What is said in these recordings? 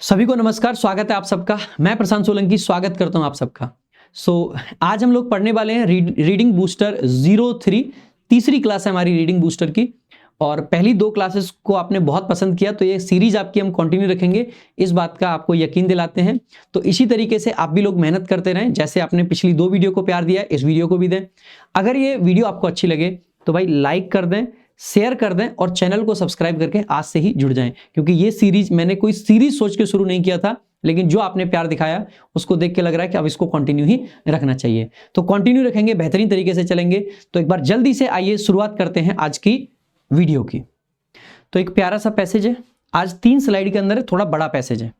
सभी को नमस्कार, स्वागत है आप सबका। मैं प्रशांत सोलंकी स्वागत करता हूं आप सबका। आज हम लोग पढ़ने वाले हैं रीडिंग बूस्टर 03। तीसरी क्लास है हमारी रीडिंग बूस्टर की और पहली दो क्लासेस को आपने बहुत पसंद किया तो ये सीरीज आपकी हम कंटिन्यू रखेंगे, इस बात का आपको यकीन दिलाते हैं। तो इसी तरीके से आप भी लोग मेहनत करते रहें, जैसे आपने पिछली दो वीडियो को प्यार दिया इस वीडियो को भी दें। अगर ये वीडियो आपको अच्छी लगे तो भाई लाइक कर दें, शेयर कर दें और चैनल को सब्सक्राइब करके आज से ही जुड़ जाएं, क्योंकि ये सीरीज मैंने कोई सीरीज सोच के शुरू नहीं किया था, लेकिन जो आपने प्यार दिखाया उसको देख के लग रहा है कि अब इसको कंटिन्यू ही रखना चाहिए। तो कंटिन्यू रखेंगे, बेहतरीन तरीके से चलेंगे। तो एक बार जल्दी से आइए शुरुआत करते हैं आज की वीडियो की। तो एक प्यारा सा पैसेज है, आज 3 स्लाइड के अंदर है, थोड़ा बड़ा पैसेज है।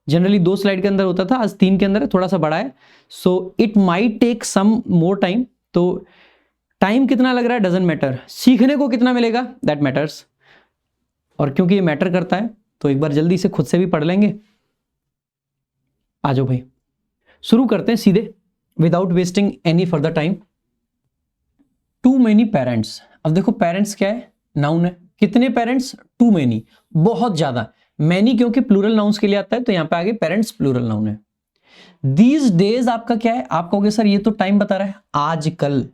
जनरली 2 स्लाइड के अंदर होता था, आज 3 के अंदर है, थोड़ा सा बड़ा है। So it might take some more time. तो टाइम कितना लग रहा है डजंट मैटर, सीखने को कितना मिलेगा दैट मैटर्स। और क्योंकि ये मैटर करता है तो एक बार जल्दी से खुद से भी पढ़ लेंगे। आ जाओ भाई, शुरू करते हैं सीधे without wasting any further time. Too many parents. अब देखो पेरेंट्स क्या है, नाउन है। कितने पेरेंट्स? टू मेनी, बहुत ज्यादा। मैनी क्योंकि प्लूरल नाउन्स के लिए आता है तो यहां पे आगे पेरेंट्स प्लूरल नाउन है। दीज डेज आपका क्या है? आप कहोगे सर ये तो टाइम बता रहा है, आजकल।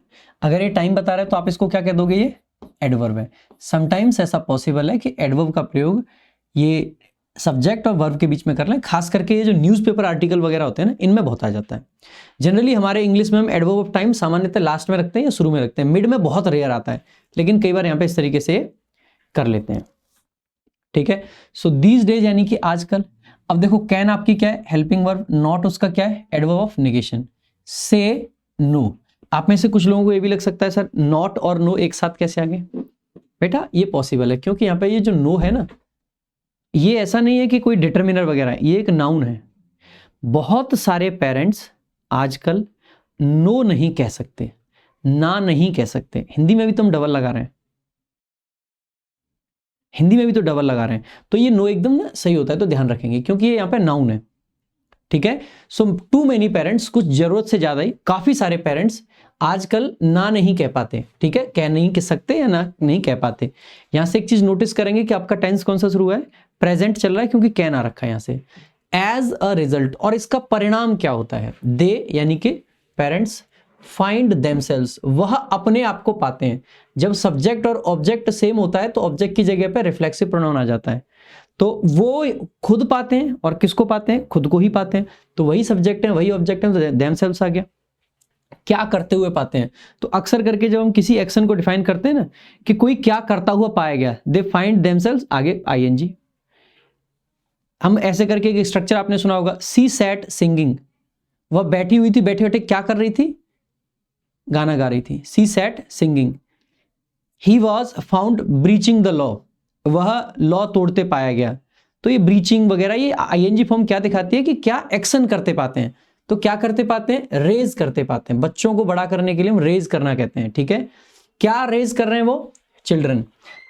अगर ये टाइम बता रहा है तो आप इसको क्या कह दोगे? ये एडवर्ब है। समटाइम्स ऐसा पॉसिबल है कि एडवर्ब का प्रयोग ये सब्जेक्ट और वर्ब के बीच में कर लें, खास करके ये जो न्यूज़पेपर आर्टिकल वगैरह होते हैं ना, इनमें बहुत आ जाता है। जनरली हमारे इंग्लिश में हम एडवर्ब ऑफ टाइम सामान्यतः लास्ट में रखते हैं या शुरू में रखते हैं, मिड में बहुत रेयर आता है, लेकिन कई बार यहाँ पे इस तरीके से कर लेते हैं। ठीक है, सो दीज डेज यानी कि आजकल। अब देखो कैन आपकी क्या है? Helping verb. नॉट उसका क्या है? Adverb of negation. से नो। आप में से कुछ लोगों को ये भी लग सकता है सर नॉट और नो एक साथ कैसे आ गए? बेटा ये पॉसिबल है क्योंकि यहाँ पे ये जो नो है ना, ये ऐसा नहीं है कि कोई डिटर्मिनर वगैरह है, ये एक नाउन है। बहुत सारे पेरेंट्स आजकल नो नहीं कह सकते, ना नहीं कह सकते। हिंदी में भी तो हम डबल लगा रहे हैं, हिंदी में भी तो डबल लगा रहे हैं, तो ये नो एकदम ना सही होता है, तो ध्यान रखेंगे क्योंकि ये यहाँ पे नाउन है। ठीक है, सो टू मेनी पेरेंट्स, कुछ जरूरत से ज्यादा ही काफी सारे पेरेंट्स आजकल ना नहीं कह पाते। ठीक है, कह नहीं कह सकते या ना नहीं कह पाते। यहां से एक चीज नोटिस करेंगे कि आपका टेंस कौन सा शुरू है? प्रेजेंट चल रहा है क्योंकि कैन आ रखा है यहां से। एज अ रिजल्ट, और इसका परिणाम क्या होता है? दे यानी कि पेरेंट्स फाइंड देमसेल्व्स, वह अपने आप को पाते हैं। जब सब्जेक्ट और ऑब्जेक्ट सेम होता है तो ऑब्जेक्ट की जगह पर रिफ्लेक्सिव प्रोनाउन आ जाता है, तो वो खुद पाते हैं। और किसको पाते हैं? खुद को ही पाते हैं। तो वही सब्जेक्ट है, वही ऑब्जेक्ट है, तो देमसेल्व्स आ गया। क्या करते हुए पाते हैं? तो अक्सर करके जब हम किसी एक्शन को डिफाइन करते हैं ना कि कोई क्या करता हुआ पाया गया, दे फाइंड देमसेल्व्स, आगे आईएनजी। हम ऐसे करके एक स्ट्रक्चर आपने सुना होगा, सी सैट सिंगिंग। वह बैठी हुई थी, बैठे बैठे क्या कर रही थी? गाना गा रही थी। She sat singing. He was found breaching the law, वह लॉ तोड़ते पाया गया। तो ये ब्रीचिंग वगैरह, ये आईएनजी फॉर्म क्या दिखाती है कि क्या एक्शन करते पाते हैं। तो क्या करते पाते हैं? रेज करते पाते हैं। बच्चों को बड़ा करने के लिए हम रेज करना कहते हैं। ठीक है, क्या रेज कर रहे हैं वो? चिल्ड्रन।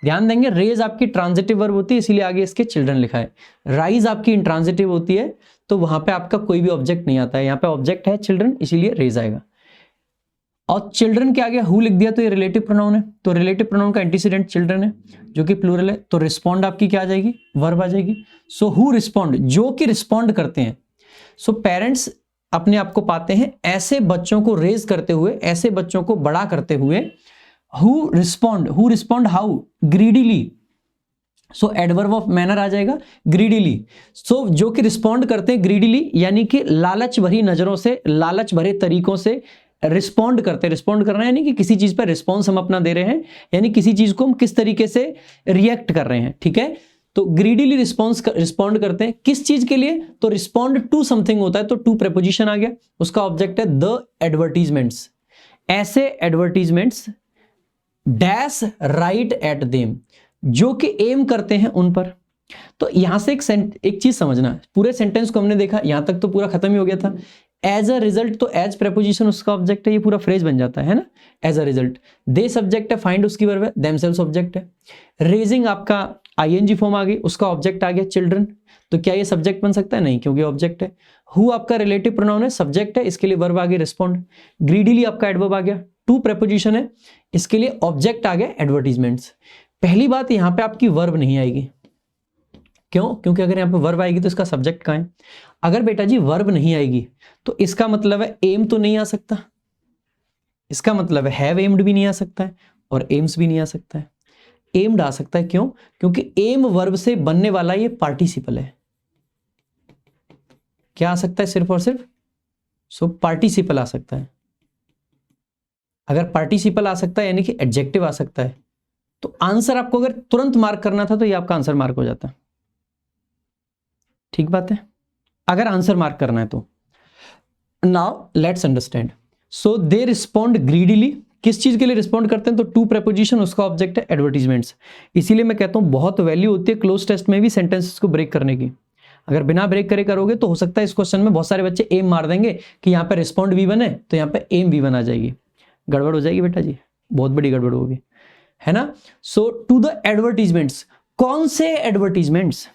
ध्यान देंगे, रेज आपकी ट्रांजिटिव वर्ब होती है, इसीलिए आगे इसके चिल्ड्रन लिखा है। राइज आपकी इंट्रांजिटिव होती है, तो वहां पे आपका कोई भी ऑब्जेक्ट नहीं आता है, यहाँ पे ऑब्जेक्ट है चिल्ड्रन, इसीलिए रेज आएगा। और चिल्ड्रन के आगे हु लिख दिया तो ये रिलेटिव प्रोनाउन है, तो रिलेटिव प्रोनाउन का एंटीसीडेंट चिल्ड्रन है जो कि प्लूरल है, तो रिस्पॉन्ड आपकी क्या आ जाएगी? वर्ब आ जाएगी। सो हु रिस्पॉन्ड, जो कि रिस्पॉन्ड करते हैं। सो पेरेंट्स अपने आप को पाते हैं ऐसे बच्चों को रेज करते हुए, ऐसे बच्चों को बड़ा करते हुए। Who respond how? Greedily. So adverb of manner आ जाएगा, ग्रीडीली। सो जो कि रिस्पॉन्ड करते हैं ग्रीडीली, यानी कि लालच भरी नजरों से, लालच भरे तरीकों से रिस्पॉन्ड करते हैं। रिस्पॉन्ड करना है यानी कि किसी चीज पर रिस्पॉन्स हम अपना दे रहे हैं, यानी किसी चीज को हम किस तरीके से रिएक्ट कर रहे हैं। ठीक है, तो ग्रीडीली रिस्पॉन्ड करते हैं किस चीज के लिए? तो रिस्पॉन्ड टू समथिंग होता है, तो टू प्रेपोजिशन आ गया, उसका ऑब्जेक्ट है द एडवर्टीजमेंट्स। ऐसे advertisements dash right at them, जो कि एम करते हैं उन पर। तो यहां से एक चीज समझना, पूरे सेंटेंस को हमने देखा, यहां तक तो पूरा खत्म ही हो गया था। एज अ रिजल्ट, तो एज प्रेपोजिशन उसका ऑब्जेक्ट है, ये पूरा फ्रेज बन जाता है ना, as a result. They subject है, फाइंड उसकी वर्ब है, देमसेल्व्स ऑब्जेक्ट है। रेजिंग आपका आईएनजी फॉर्म आ गई, उसका ऑब्जेक्ट आ गया चिल्ड्रन, तो क्या ये सब्जेक्ट बन सकता है? नहीं, क्योंकि ऑब्जेक्ट है। हु आपका रिलेटिव प्रोनाउन है, सब्जेक्ट है, इसके लिए वर्ब आ गया रिस्पॉन्ड। ग्रीडीली आपका एडवर्ब आ गया, टू प्रेपोजिशन है, इसके लिए ऑब्जेक्ट आ गया एडवर्टीजमेंट्स। पहली बात, यहां पे आपकी वर्ब नहीं आएगी, क्यों? क्योंकि अगर यहाँ पे वर्ब आएगी तो इसका सब्जेक्ट कहाँ है? अगर बेटा जी वर्ब नहीं आएगी तो इसका मतलब है एम तो नहीं आ सकता, इसका मतलब है हैव एम्ड भी नहीं आ सकता है और एम्स भी नहीं आ सकता है। एम्ड आ सकता है, क्यों? क्योंकि एम वर्ब से बनने वाला ये पार्टिसिपल है। क्या आ सकता है? सिर्फ और सिर्फ पार्टिसिपल आ सकता है। अगर पार्टिसिपल आ सकता है यानी कि एडजेक्टिव आ सकता है, तो आंसर आपको अगर तुरंत मार्क करना था तो ये आपका आंसर मार्क हो जाता। ठीक बात है, अगर आंसर मार्क करना है तो। Now let's understand. So they respond greedily, किस चीज के लिए रिस्पॉन्ड करते हैं? तो टू प्रेपोजिशन, उसका ऑब्जेक्ट है एडवर्टीजमेंट्स। इसीलिए मैं कहता हूं बहुत वैल्यू होती है क्लोज टेस्ट में भी सेंटेंसेस को ब्रेक करने की। अगर बिना ब्रेक करे करोगे तो हो सकता है इस क्वेश्चन में बहुत सारे बच्चे एम मार देंगे कि यहाँ पे रिस्पॉन्ड V1 है तो यहाँ पे एम V1 आ जाएगी, गड़बड़ हो जाएगी बेटा जी, बहुत बड़ी गड़बड़ होगी, है ना। सो टू द एडवर्टीजमेंट्स, कौन से एडवर्टीजमेंट्स?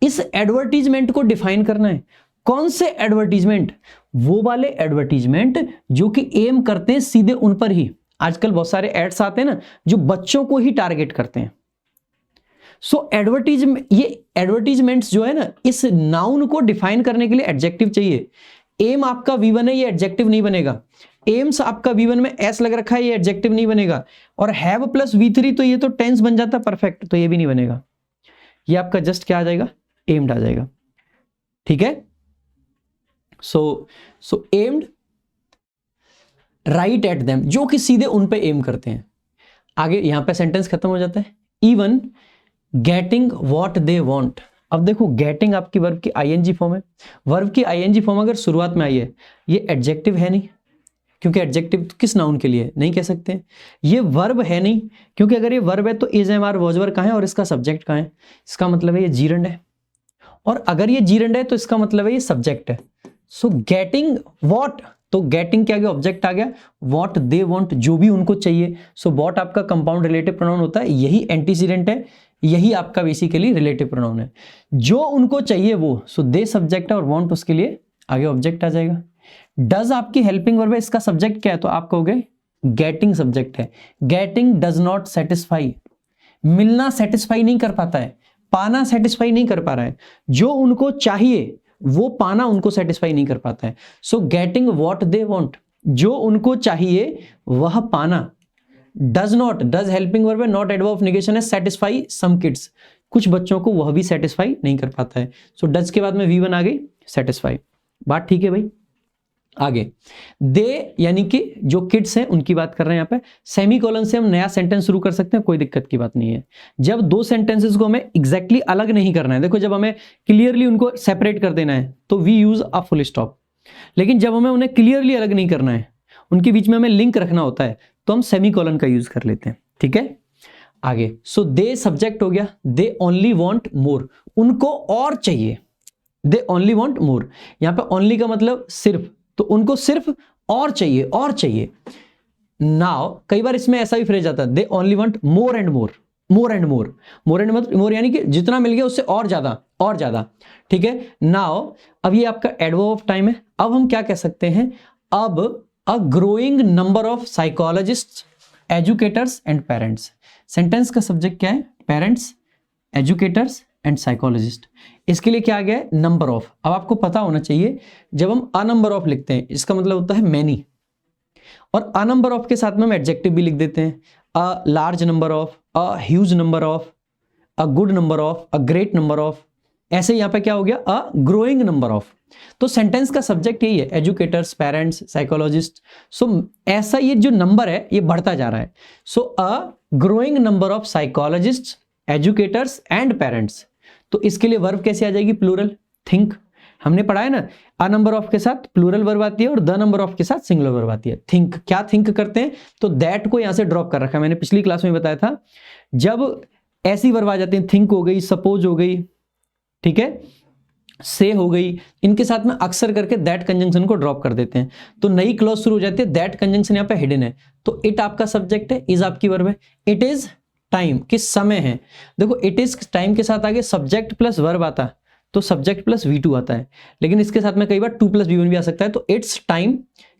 इस एडवर्टीजमेंट को डिफाइन करना है। कौन से एडवर्टीजमेंट? वो वाले एडवर्टीजमेंट जो कि एम करते हैं सीधे उन पर ही। आजकल बहुत सारे एड्स आते हैं ना जो बच्चों को ही टारगेट करते हैं। सो ये एडवर्टीजमेंट्स जो है ना, इस नाउन को डिफाइन करने के लिए एडजेक्टिव चाहिए। एम आपका V1 है, ये एडजेक्टिव नहीं बनेगा। एम्स आपका V1 में एस लग रखा है, ये एडजेक्टिव नहीं बनेगा। और हैव प्लस V3 तो ये तो टेंस बन जाता परफेक्ट, तो ये भी नहीं बनेगा। ये आपका जस्ट क्या आ जाएगा? एम्ड आ जाएगा। ठीक है, सो एम्ड राइट एट देम, जो कि सीधे उन पे एम करते हैं। आगे यहां पे सेंटेंस खत्म हो जाता है। Even getting what they want. अब देखो गेटिंग आपकी वर्ब की आईएनजी फॉर्म है। वर्ब की आईएनजी फॉर्म अगर शुरुआत में आई है, ये एडजेक्टिव है नहीं, क्योंकि एडजेक्टिव नहीं नाउन के लिए नहीं कह सकते। ये वर्ब है नहीं, क्योंकि अगर ये वर्ब है तो is am are was were कहाँ है और इसका सब्जेक्ट कहाँ है? इसका मतलब है ये जीरंड है, और अगर ये जीरंड है तो इसका मतलब है ये सब्जेक्ट है। सो गेटिंग व्हाट, तो गेटिंग क्या गया? ऑब्जेक्ट आ गया। व्हाट दे वांट, जो भी उनको चाहिए। सो व्हाट आपका कंपाउंड रिलेटिव प्रोनाउन होता है, यही एंटीसीडेंट है, यही आपका बेसिकली रिलेटिव प्रोनाउन है। जो उनको चाहिए वो, सो दे सब्जेक्ट है और वांट उसके लिए आगे ऑब्जेक्ट आ जाएगा। डज आपकी हेल्पिंग वर्ब है, इसका सब्जेक्ट क्या है? तो आप कहोगे गेटिंग सब्जेक्ट है। गेटिंग डज नॉट सेटिस्फाई, मिलना सेटिस्फाई नहीं कर पाता है, पाना सेटिस्फाई नहीं कर पा रहा है। जो उनको चाहिए वो पाना उनको सेटिस्फाई नहीं कर पाता है। So getting what they want, जो उनको चाहिए वह पाना। Does not, does helping verb है, नॉट एडवर्ब ऑफ नेगेशन है, सेटिस्फाई सम किड्स, कुछ बच्चों को वह भी सेटिस्फाई नहीं कर पाता है। सो डज के बाद में V1 आ गई, सेटिस्फाई। बात ठीक है भाई। आगे दे यानी कि जो किड्स हैं उनकी बात कर रहे हैं। यहाँ पे सेमीकोलन से हम नया सेंटेंस शुरू कर सकते हैं, कोई दिक्कत की बात नहीं है। जब दो सेंटेंसेस को हमें एग्जैक्टली अलग नहीं करना है, देखो जब हमें क्लियरली उनको सेपरेट कर देना है तो we use a full stop, लेकिन जब हमें उन्हें क्लियरली अलग नहीं करना है, उनके बीच में हमें लिंक रखना होता है, तो हम सेमीकोलन का यूज कर लेते हैं। ठीक है, आगे सो दे सब्जेक्ट हो गया। दे ओनली वांट मोर, उनको और चाहिए। दे ओनली वांट मोर, यहां पे ओनली का मतलब सिर्फ, तो उनको सिर्फ और चाहिए, और चाहिए। नाउ कई बार इसमें ऐसा भी फ्रेज आता है, they only want more and more, more and more, more and more यानी कि जितना मिल गया उससे और ज्यादा, और ज्यादा। ठीक है, नाउ अब ये आपका एडवर्ब ऑफ टाइम है। अब हम क्या कह सकते हैं? अब अ growing number of psychologists, educators and parents. Sentence का सब्जेक्ट क्या है? Parents, educators and psychologist. इसके लिए क्या आ गया है? Number of. अब आपको पता होना चाहिए जब हम अ नंबर ऑफ लिखते हैं इसका मतलब होता है मैनी, और अ नंबर ऑफ के साथ में हम एडजेक्टिव भी लिख देते हैं। A large number of, a huge number of, a good number of, a great number of. ऐसे यहां पे क्या हो गया? अ ग्रोइंग नंबर ऑफ। तो सेंटेंस का सब्जेक्ट यही है, एजुकेटर्स, पेरेंट्स, साइकोलॉजिस्ट। सो ऐसा ये जो नंबर है ये बढ़ता जा रहा है। So a growing number of psychologist, educators and parents. तो इसके लिए वर्ब कैसे आ जाएगी? Plural, think. हमने पढ़ा है ना, अ नंबर ऑफ के साथ प्लूरल वर्ब आती है और द नंबर ऑफ के साथ सिंगुलर वर्ब आती है। थिंक, क्या थिंक करते हैं? तो दैट को यहां से ड्रॉप कर रखा है, मैंने पिछली क्लास में बताया था। जब ऐसी वर्ब आ जाती है, थिंक हो गई, सपोज हो गई, ठीक है, से हो गई, इनके साथ में अक्सर करके दैट कंजंक्शन को ड्रॉप कर देते हैं, तो नई क्लॉज शुरू हो जाती है। दैट कंजंक्शन यहाँ पे हिडन है, तो इट आपका सब्जेक्ट है, इज आपकी वर्ब है। इट इज टाइम, किस समय है? देखो इट इज टाइम के साथ आगे सब्जेक्ट प्लस वर्ब आता है तो सब्जेक्ट प्लस V2 आता है, लेकिन इसके साथ में कई बार 2 प्लस V1 भी आ सकता है। तो इट्स टाइम,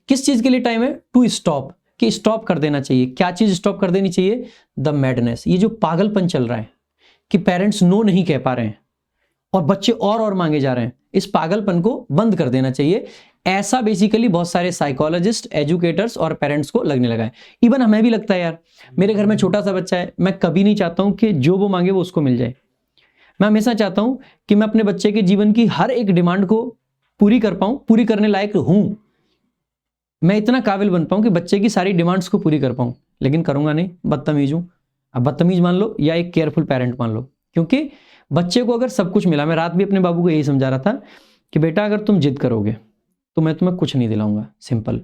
किस चीज के लिए टाइम है? टू स्टॉप, कि स्टॉप कर देना चाहिए। क्या चीज स्टॉप कर देनी चाहिए? द मैडनेस, ये जो पागलपन चल रहा है कि पेरेंट्स नो नहीं कह पा रहे हैं, और बच्चे और मांगे जा रहे हैं। इस पागलपन को बंद कर देना चाहिए। ऐसा बेसिकली बहुत सारे साइकोलॉजिस्ट, एजुकेटर्स और पेरेंट्स को लगने लगा है। इवन हमें भी लगता है यार, मेरे घर में छोटा सा बच्चा है, मैं कभी नहीं चाहता हूं कि जो वो मांगे वो उसको मिल जाए। मैं हमेशा चाहता हूं कि मैं अपने बच्चे के जीवन की हर एक डिमांड को पूरी कर पाऊं, पूरी करने लायक हूं, मैं इतना काबिल बन पाऊं कि बच्चे की सारी डिमांड्स को पूरी कर पाऊं। लेकिन करूंगा नहीं, बदतमीज हूं। अब बदतमीज मान लो या एक केयरफुल पेरेंट मान लो, क्योंकि बच्चे को अगर सब कुछ मिला, मैं रात भी अपने बाबू को यही समझा रहा था कि बेटा अगर तुम जिद करोगे तो मैं तुम्हें कुछ नहीं दिलाऊंगा, सिंपल।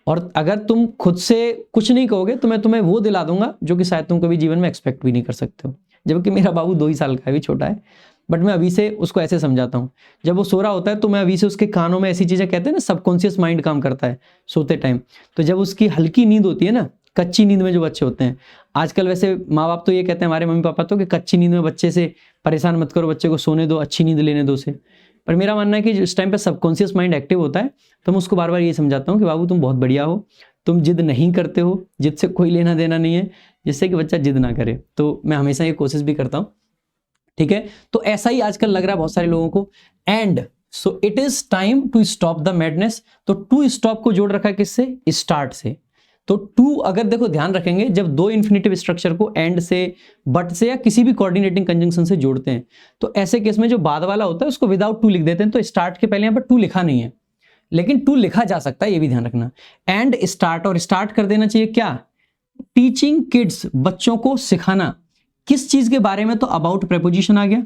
और अगर तुम खुद से कुछ नहीं कहोगे तो मैं तुम्हें वो दिला दूंगा जो कि शायद तुम कभी जीवन में एक्सपेक्ट भी नहीं कर सकते हो। जबकि मेरा बाबू 2 ही साल का है, भी छोटा है, बट मैं अभी से उसको ऐसे समझाता हूँ। जब वो सो रहा होता है तो मैं अभी से उसके कानों में ऐसी चीजें, कहते हैं ना सबकॉन्शियस माइंड काम करता है सोते टाइम, तो जब उसकी हल्की नींद होती है ना, कच्ची नींद में जो बच्चे होते हैं, आजकल वैसे माँ बाप तो ये कहते हैं, हमारे मम्मी पापा तो, कि कच्ची नींद में बच्चे से परेशान मत करो, बच्चे को सोने दो, अच्छी नींद लेने दो उसे। पर मेरा मानना है कि जिस टाइम पे सबकॉन्शियस माइंड एक्टिव होता है तो मैं उसको बार बार ये समझाता हूँ कि बाबू तुम बहुत बढ़िया हो, तुम जिद नहीं करते हो, जिद से कोई लेना देना नहीं है, जिससे कि बच्चा जिद ना करे। तो मैं हमेशा ये कोशिश भी करता हूँ, ठीक है। तो ऐसा ही आजकल लग रहा है बहुत सारे लोगों को। And so it is time to stop the madness. तो टू स्टॉप को जोड़ रखा है किससे? स्टार्ट से। तो टू, अगर देखो ध्यान रखेंगे, जब दो इन्फिनेटिव स्ट्रक्चर को एंड से, बट से या किसी भी कोऑर्डिनेटिंग कंजंक्शन से जोड़ते हैं तो ऐसे केस में जो बाद वाला होता है उसको विदाउट टू लिख देते हैं। तो स्टार्ट के पहले यहां पर टू लिखा नहीं है, लेकिन टू लिखा जा सकता है, ये भी ध्यान रखना। एंड स्टार्ट, और स्टार्ट कर देना चाहिए क्या? टीचिंग किड्स, बच्चों को सिखाना। किस चीज के बारे में? तो अबाउट प्रेपोजिशन आ गया।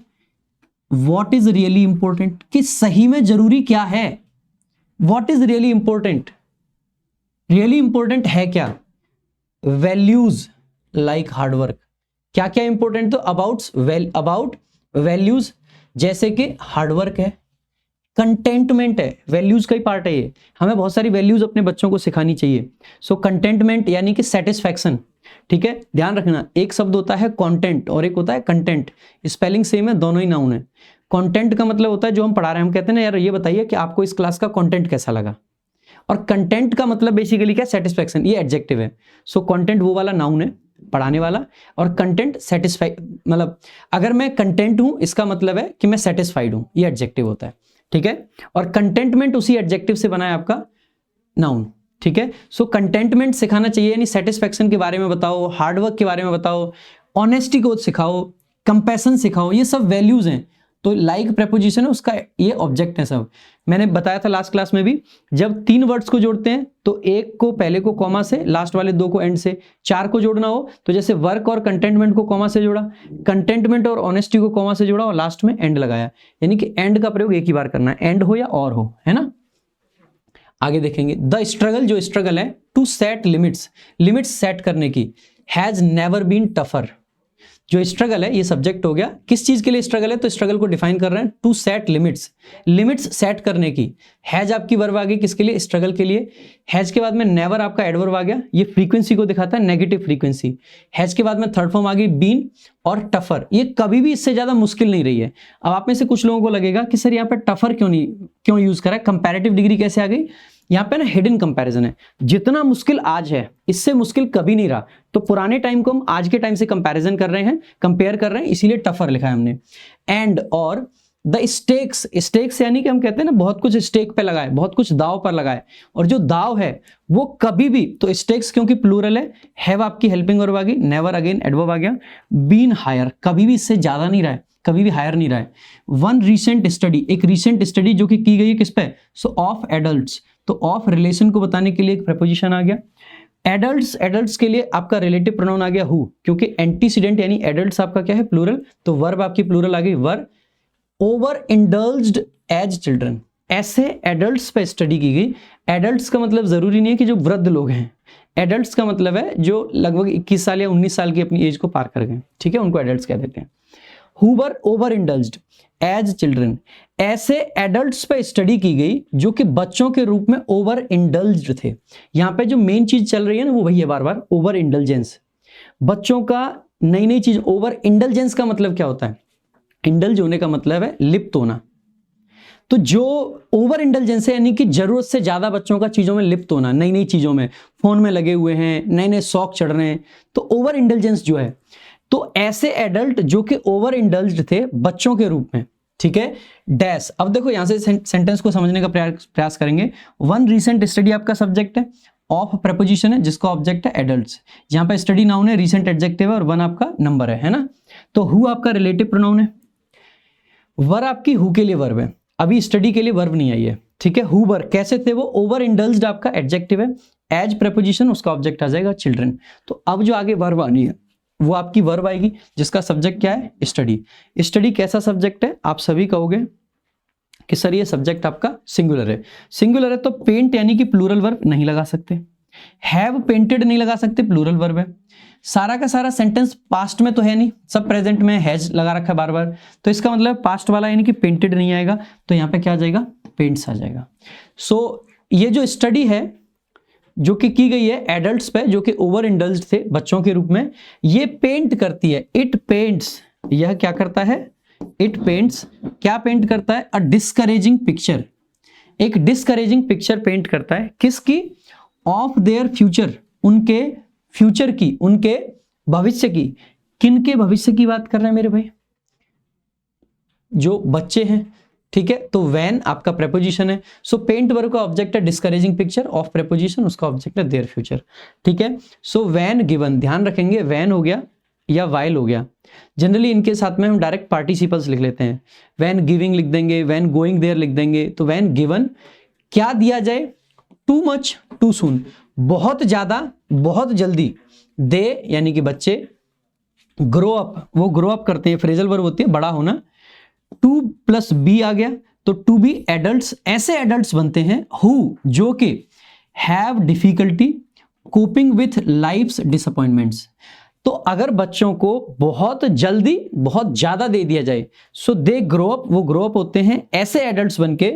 व्हाट इज रियली इंपॉर्टेंट, कि सही में जरूरी क्या है। What is really important, really important है क्या? Values like hard work. क्या क्या इंपॉर्टेंट? तो अबाउट वैल्यूज, जैसे कि हार्डवर्क है, कंटेंटमेंट है, वैल्यूज का ही पार्ट है ये। हमें बहुत सारी वैल्यूज अपने बच्चों को सिखानी चाहिए। सो कंटेंटमेंट यानी कि सेटिस्फैक्शन, ठीक है। ध्यान रखना, एक शब्द होता है कंटेंट और एक होता है कंटेंट, स्पेलिंग सेम है, दोनों ही नाउन है। कंटेंट का मतलब होता है जो हम पढ़ा रहे हैं, हम कहते हैं ना यार ये बताइए कि आपको इस क्लास का कंटेंट कैसा लगा। और कंटेंट का मतलब बेसिकली क्या? सेटिस्फैक्शन, ये एडजेक्टिव है। सो कंटेंट वो वाला नाउन है, पढ़ाने वाला, और कंटेंट सेटिस्फाई, मतलब अगर मैं कंटेंट हूं इसका मतलब है कि मैं सेटिस्फाइड हूं, ये एडजेक्टिव होता है, ठीक है। और कंटेंटमेंट उसी एडजेक्टिव से बना है आपका नाउन, ठीक है। सो कंटेंटमेंट सिखाना चाहिए, यानी सेटिस्फैक्शन के बारे में बताओ, हार्डवर्क के बारे में बताओ, ऑनेस्टी को सिखाओ, कंपैशन सिखाओ, ये सब वैल्यूज हैं। तो लाइक प्रेपोजिशन है, उसका ये ऑब्जेक्ट है सब। मैंने बताया था लास्ट क्लास में भी, जब 3 वर्ड्स को जोड़ते हैं तो एक को पहले को कॉमा से, लास्ट वाले 2 को एंड से। 4 को जोड़ना हो तो जैसे वर्क और कंटेंटमेंट को कॉमा से जोड़ा, कंटेंटमेंट और ऑनेस्टी को कॉमा से जोड़ा और लास्ट में एंड लगाया। यानी कि एंड का प्रयोग एक ही बार करना है, एंड हो या और हो, है ना। आगे देखेंगे, द स्ट्रगल, जो स्ट्रगल है टू सेट लिमिट्स, लिमिट्स सेट करने की, हैज नेवर बीन टफर। जो स्ट्रगल है, ये सब्जेक्ट हो गया, किस चीज के लिए स्ट्रगल है? तो स्ट्रगल को डिफाइन कर रहे हैं, टू सेट लिमिट्स, लिमिट्स सेट करने की। हैज आपकी वर्ब आ गई, किसके लिए? स्ट्रगल के लिए। हैज के बाद में नेवर आपका एडवर्ब आ गया, ये फ्रीक्वेंसी को दिखाता है, नेगेटिव फ्रीक्वेंसी। हैज के बाद में थर्ड फॉर्म आ गई बीन, और टफर, ये कभी भी इससे ज्यादा मुश्किल नहीं रही है। अब आप में से कुछ लोगों को लगेगा कि सर यहाँ पर टफर क्यों यूज करा है, कंपैरेटिव डिग्री कैसे आ गई? यहाँ पे ना हिडन कंपैरिजन है, जितना मुश्किल आज है इससे मुश्किल कभी नहीं रहा। तो पुराने टाइम को हम आज के टाइम से कंपैरिजन कर रहे हैं, कंपेयर कर रहे हैं, इसीलिए टफर लिखा है हमने। एंड और द स्टेक्स, स्टेक्स यानी कि हम कहते हैं ना बहुत कुछ स्टेक पे लगाए, बहुत कुछ दाव पर लगाए, और जो दाव है वो कभी भी, तो स्टेक्स क्योंकि प्लूरल है, हैव आपकी हेल्पिंग वर्ब आ गई, नेवर अगेन एडवर्ब आ गया, बीन हायर, कभी भी इससे ज्यादा नहीं रहा है, कभी भी हायर नहीं रहा है। वन रिसेंट स्टडी, एक रिसेंट स्टडी जो कि की गई है किस पे? सो ऑफ एडल्ट्स, तो ऑफ रिलेशन को बताने के लिए एक प्रेपोजिशन आ गया। एडल्ट्स, एडल्ट्स के लिए आपका रिलेटिव प्रोनाउन आ गया हु, क्योंकि एंटीसीडेंट यानी एडल्ट्स आपका क्या है? प्लूरल, तो वर्ब आपकी प्लूरल आ गई वर। ओवर इंडल्ज्ड एज चिल्ड्रन, ऐसे एडल्ट्स पे स्टडी की गई। एडल्ट्स का मतलब जरूरी नहीं है कि जो वृद्ध लोग हैं, एडल्ट्स का मतलब है जो लगभग 21 साल या 19 साल की अपनी एज को पार कर गए, ठीक है, उनको एडल्ट्स कह देते हैं। Who were over indulged as children, ऐसे एडल्ट्स पे स्टडी की गई जो कि बच्चों के रूप में ओवर इंडल्ज्ड थे। यहां पे जो मेन चीज चल रही है ना वो वही है बार बार, ओवर इंडल्जेंस, बच्चों का नई नई चीज। ओवर इंडल्जेंस का मतलब क्या होता है? इंडल्ज होने का मतलब है लिप्त होना। तो जो ओवर इंडल्जेंस है यानी कि जरूरत से ज्यादा बच्चों का चीजों में लिप्त होना, नई नई चीजों में, फोन में लगे हुए हैं, नए नए शौक चढ़ रहे हैं, तो ओवर इंडल्जेंस जो है। तो ऐसे एडल्ट जो कि ओवर इंडल्ज्ड थे बच्चों के रूप में, ठीक है, डैश। अब देखो यहां से सेंटेंस को समझने का प्रयास करेंगे। वन रीसेंट स्टडी आपका सब्जेक्ट है, ऑफ प्रपोजिशन है जिसका ऑब्जेक्ट है एडल्ट्स। यहां पर स्टडी नाउन है, रीसेंट एडजेक्टिव है और वन आपका नंबर है ना। तो हु आपका रिलेटिव प्रोनाउन है, वर आपकी हु के लिए वर्ब है, अभी स्टडी के लिए वर्ब नहीं आई है, ठीक है। हु वर कैसे थे वो, ओवर इंडल्ज्ड आपका एडजेक्टिव है, एज प्रपोजिशन उसका ऑब्जेक्ट आ जाएगा चिल्ड्रन। तो अब जो आगे वर्ब आनी है वो आपकी वर्ब आएगी जिसका सब्जेक्ट क्या है, स्टडी। स्टडी कैसा सब्जेक्ट है, आप सभी कहोगे कि सर ये सब्जेक्ट आपका सिंगुलर है। सिंगुलर है तो पेंट यानी कि प्लूरल वर्ब नहीं लगा सकते, हैव पेंटेड नहीं लगा सकते, प्लूरल वर्ब है। सारा का सारा सेंटेंस पास्ट में तो है नहीं, सब प्रेजेंट में हैज लगा रखा है बार बार, तो इसका मतलब पास्ट वाला यानी कि पेंटेड नहीं आएगा, तो यहाँ पे क्या आ जाएगा, पेंट्स आ जाएगा। सो ये जो स्टडी है जो कि की गई है एडल्ट्स पे जो कि ओवर इंडल्ज्ड थे बच्चों के रूप में, ये पेंट करती है, इट पेंट्स, यह क्या करता है, इट पेंट्स, क्या पेंट करता है, अ डिस्करेजिंग पिक्चर, एक डिस्करेजिंग पिक्चर पेंट करता है, किसकी, ऑफ देयर फ्यूचर, उनके फ्यूचर की, उनके भविष्य की। किनके भविष्य की बात कर रहे हैं मेरे भाई, जो बच्चे हैं, ठीक है। तो वैन आपका प्रेपोजिशन है, सो पेंट वर्ब का ऑब्जेक्ट है डिस्करेजिंग पिक्चर, ऑफ प्रेपोजिशन उसका ऑब्जेक्ट है देयर फ्यूचर, ठीक है। सो वैन गिवन, ध्यान रखेंगे वैन हो गया या वाइल हो गया, जनरली इनके साथ में हम डायरेक्ट पार्टिसिपल्स लिख लेते हैं, वैन गिविंग लिख देंगे, वैन गोइंग देयर लिख देंगे। तो वैन गिवन क्या दिया जाए, टू मच टू सून, बहुत ज्यादा बहुत जल्दी, दे यानी कि बच्चे, ग्रो अप वो ग्रो अप करते हैं, फ्रेजल वर्ब होती है बड़ा होना, टू प्लस बी आ गया तो टू बी एडल्ट्स, ऐसे एडल्ट्स बनते हैं हु जो कि have difficulty coping with life's disappointments. तो अगर बच्चों को बहुत जल्दी बहुत ज्यादा दे दिया जाए, सो दे ग्रो अप, वो ग्रो अप होते हैं ऐसे एडल्ट्स बनके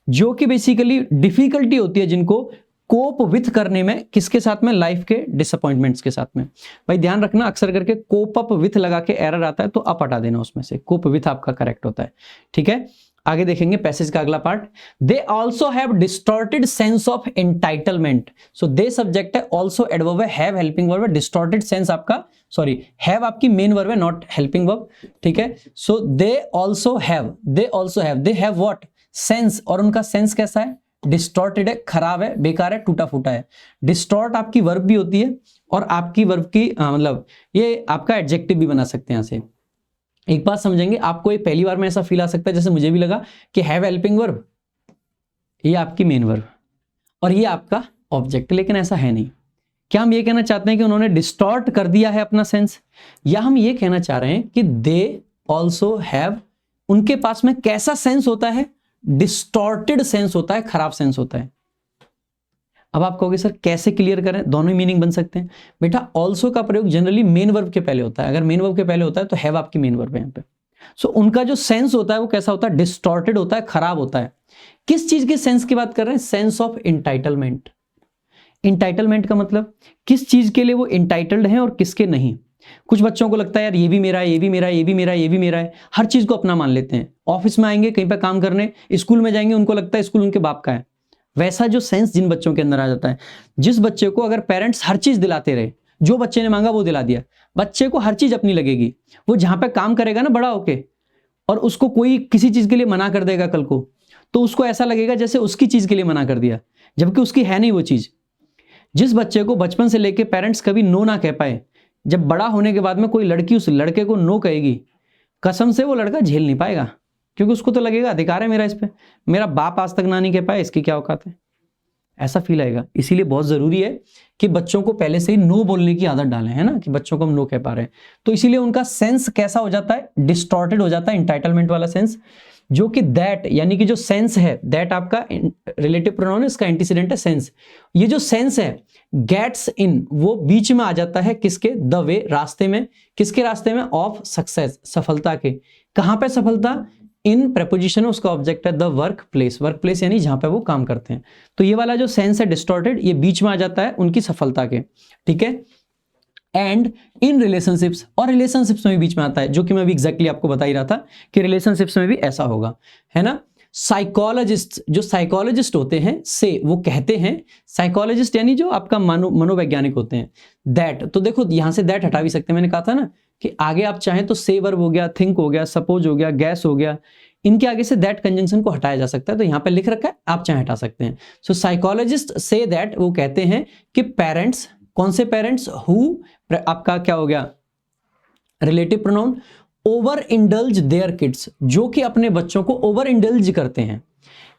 जो कि बेसिकली डिफिकल्टी होती है जिनको कोप विथ करने में, किसके साथ में, लाइफ के डिसअपॉइंटमेंट्स के साथ में। भाई ध्यान रखना अक्सर करके कोप अप विथ लगा के एरर आता है तो अप हटा देना उसमें से, कोप विथ आपका करेक्ट होता है, ठीक है। आगे देखेंगे पैसेज का अगला part, they also have distorted sense of entitlement. So they subject है, ऑल्सो एडवर्ब है, हैव हेल्पिंग वर्ब है, डिस्टॉर्टेड सेंस आपका, सॉरी हैव आपकी मेन वर्ब है नॉट हेल्पिंग वर्ब, ठीक है। So they also have, they have what, sense, और उनका सेंस कैसा है, डिस्टॉर्टेड है, खराब है, बेकार है, टूटा फूटा है। डिस्टॉर्ट आपकी वर्ब भी होती है और आपकी वर्ब की मतलब ये आपका एडजेक्टिव भी बना सकते हैं। यहाँ से एक बात समझेंगे, आपको ये पहली बार में ऐसा फील आ सकता है जैसे मुझे भी लगा कि हैव हेल्पिंग वर्ब, ये आपकी मेन वर्ब और ये आपका ऑब्जेक्ट, लेकिन ऐसा है नहीं। क्या हम ये कहना चाहते हैं कि उन्होंने डिस्टॉर्ट कर दिया है अपना सेंस, या हम ये कहना चाह रहे हैं कि दे ऑल्सो हैव, उनके पास में कैसा सेंस होता है, डिस्टॉर्टेड सेंस होता है, खराब सेंस होता है। अब आप कहोगे सर कैसे क्लियर करें, दोनों ही मीनिंग बन सकते हैं। बेटा ऑल्सो का प्रयोग जनरली मेन वर्ब के पहले होता है, अगर मेन वर्ब के पहले होता है तो हैव आपकी मेन वर्ब है यहाँ पे। सो उनका जो सेंस होता है वो कैसा होता है, डिस्टॉर्टेड होता है, खराब होता है। किस चीज के सेंस की बात कर रहे हैं, सेंस ऑफ इंटाइटलमेंट। इंटाइटलमेंट का मतलब किस चीज के लिए वो इंटाइटल्ड हैं और किसके नहीं। कुछ बच्चों को लगता है यार ये भी मेरा है, ये भी मेरा है, ये भी मेरा है, ये भी मेरा है, हर चीज को अपना मान लेते हैं। ऑफिस में आएंगे, कहीं पे काम करने, स्कूल में जाएंगे, उनको लगता है स्कूल उनके बाप का है। वैसा जो सेंस जिन बच्चों के अंदर आ जाता है, जिस बच्चे को अगर पेरेंट्स हर चीज दिलाते रहे, जो बच्चे ने मांगा वो दिला दिया, बच्चे को हर चीज अपनी लगेगी। वो जहां पे काम करेगा ना बड़ा होके, और उसको कोई किसी चीज के लिए मना कर देगा कल को, तो उसको ऐसा लगेगा जैसे उसकी चीज के लिए मना कर दिया, जबकि उसकी है नहीं वो चीज। जिस बच्चे को बचपन से लेके पेरेंट्स कभी नो ना कह पाए, जब बड़ा होने के बाद में कोई लड़की उस लड़के को नो कहेगी, कसम से वो लड़का झेल नहीं पाएगा, क्योंकि उसको तो लगेगा अधिकार है मेरा इस पे, मेरा बाप आज तक ना नहीं कह पाए, इसकी क्या औकात है, ऐसा फील आएगा। इसीलिए बहुत जरूरी है कि बच्चों को पहले से ही नो बोलने की आदत डालें, है ना, कि बच्चों को हम नो कह पा रहे हैं। तो इसीलिए उनका सेंस कैसा हो जाता है, डिस्टॉर्टेड हो जाता है, इंटाइटलमेंट वाला सेंस, जो कि दैट यानी कि जो सेंस है, दैट आपका रिलेटिव प्रोनाउन है, इसका एंटीसीडेंट है सेंस। ये जो सेंस है गेट्स इन, वो बीच में आ जाता है किसके, द वे, रास्ते में, किसके रास्ते में, ऑफ सक्सेस, सफलता के। कहां पे सफलता, इन प्रेपोजिशन है, उसका ऑब्जेक्ट है the work place, work place यानी जहां पे वो काम करते हैं। तो ये वाला जो सेंस है डिस्टॉर्टेड, ये बीच में आ जाता है उनकी सफलता के, ठीक है। एंड इन रिलेशनशिप्स, और रिलेशनशिप्स में भी बीच में आता है, जो कि मैं भी एग्जैक्टली आपको बता ही रहा था कि रिलेशनशिप्स में भी ऐसा होगा, है ना। साइकोलॉजिस्ट, जो साइकोलॉजिस्ट होते हैं से, वो कहते हैं, साइकोलॉजिस्ट यानी जो आपका मनोवैज्ञानिक होते हैं, दैट, तो देखो यहां से दैट हटा भी सकते हैं, मैंने कहा था ना कि आगे आप चाहें तो से वर्ब हो गया, थिंक हो गया, सपोज हो गया, गैस हो गया, इनके आगे से दैट कंजंक्शन को हटाया जा सकता है। तो यहां पे लिख रखा है, आप चाहे हटा सकते हैं। सो साइकोलॉजिस्ट से दैट, वो कहते हैं कि पेरेंट्स, कौन से पेरेंट्स, हु, आपका क्या हो गया relative pronoun, over indulge their kids, जो कि अपने बच्चों को ओवर इंडल्ज करते हैं।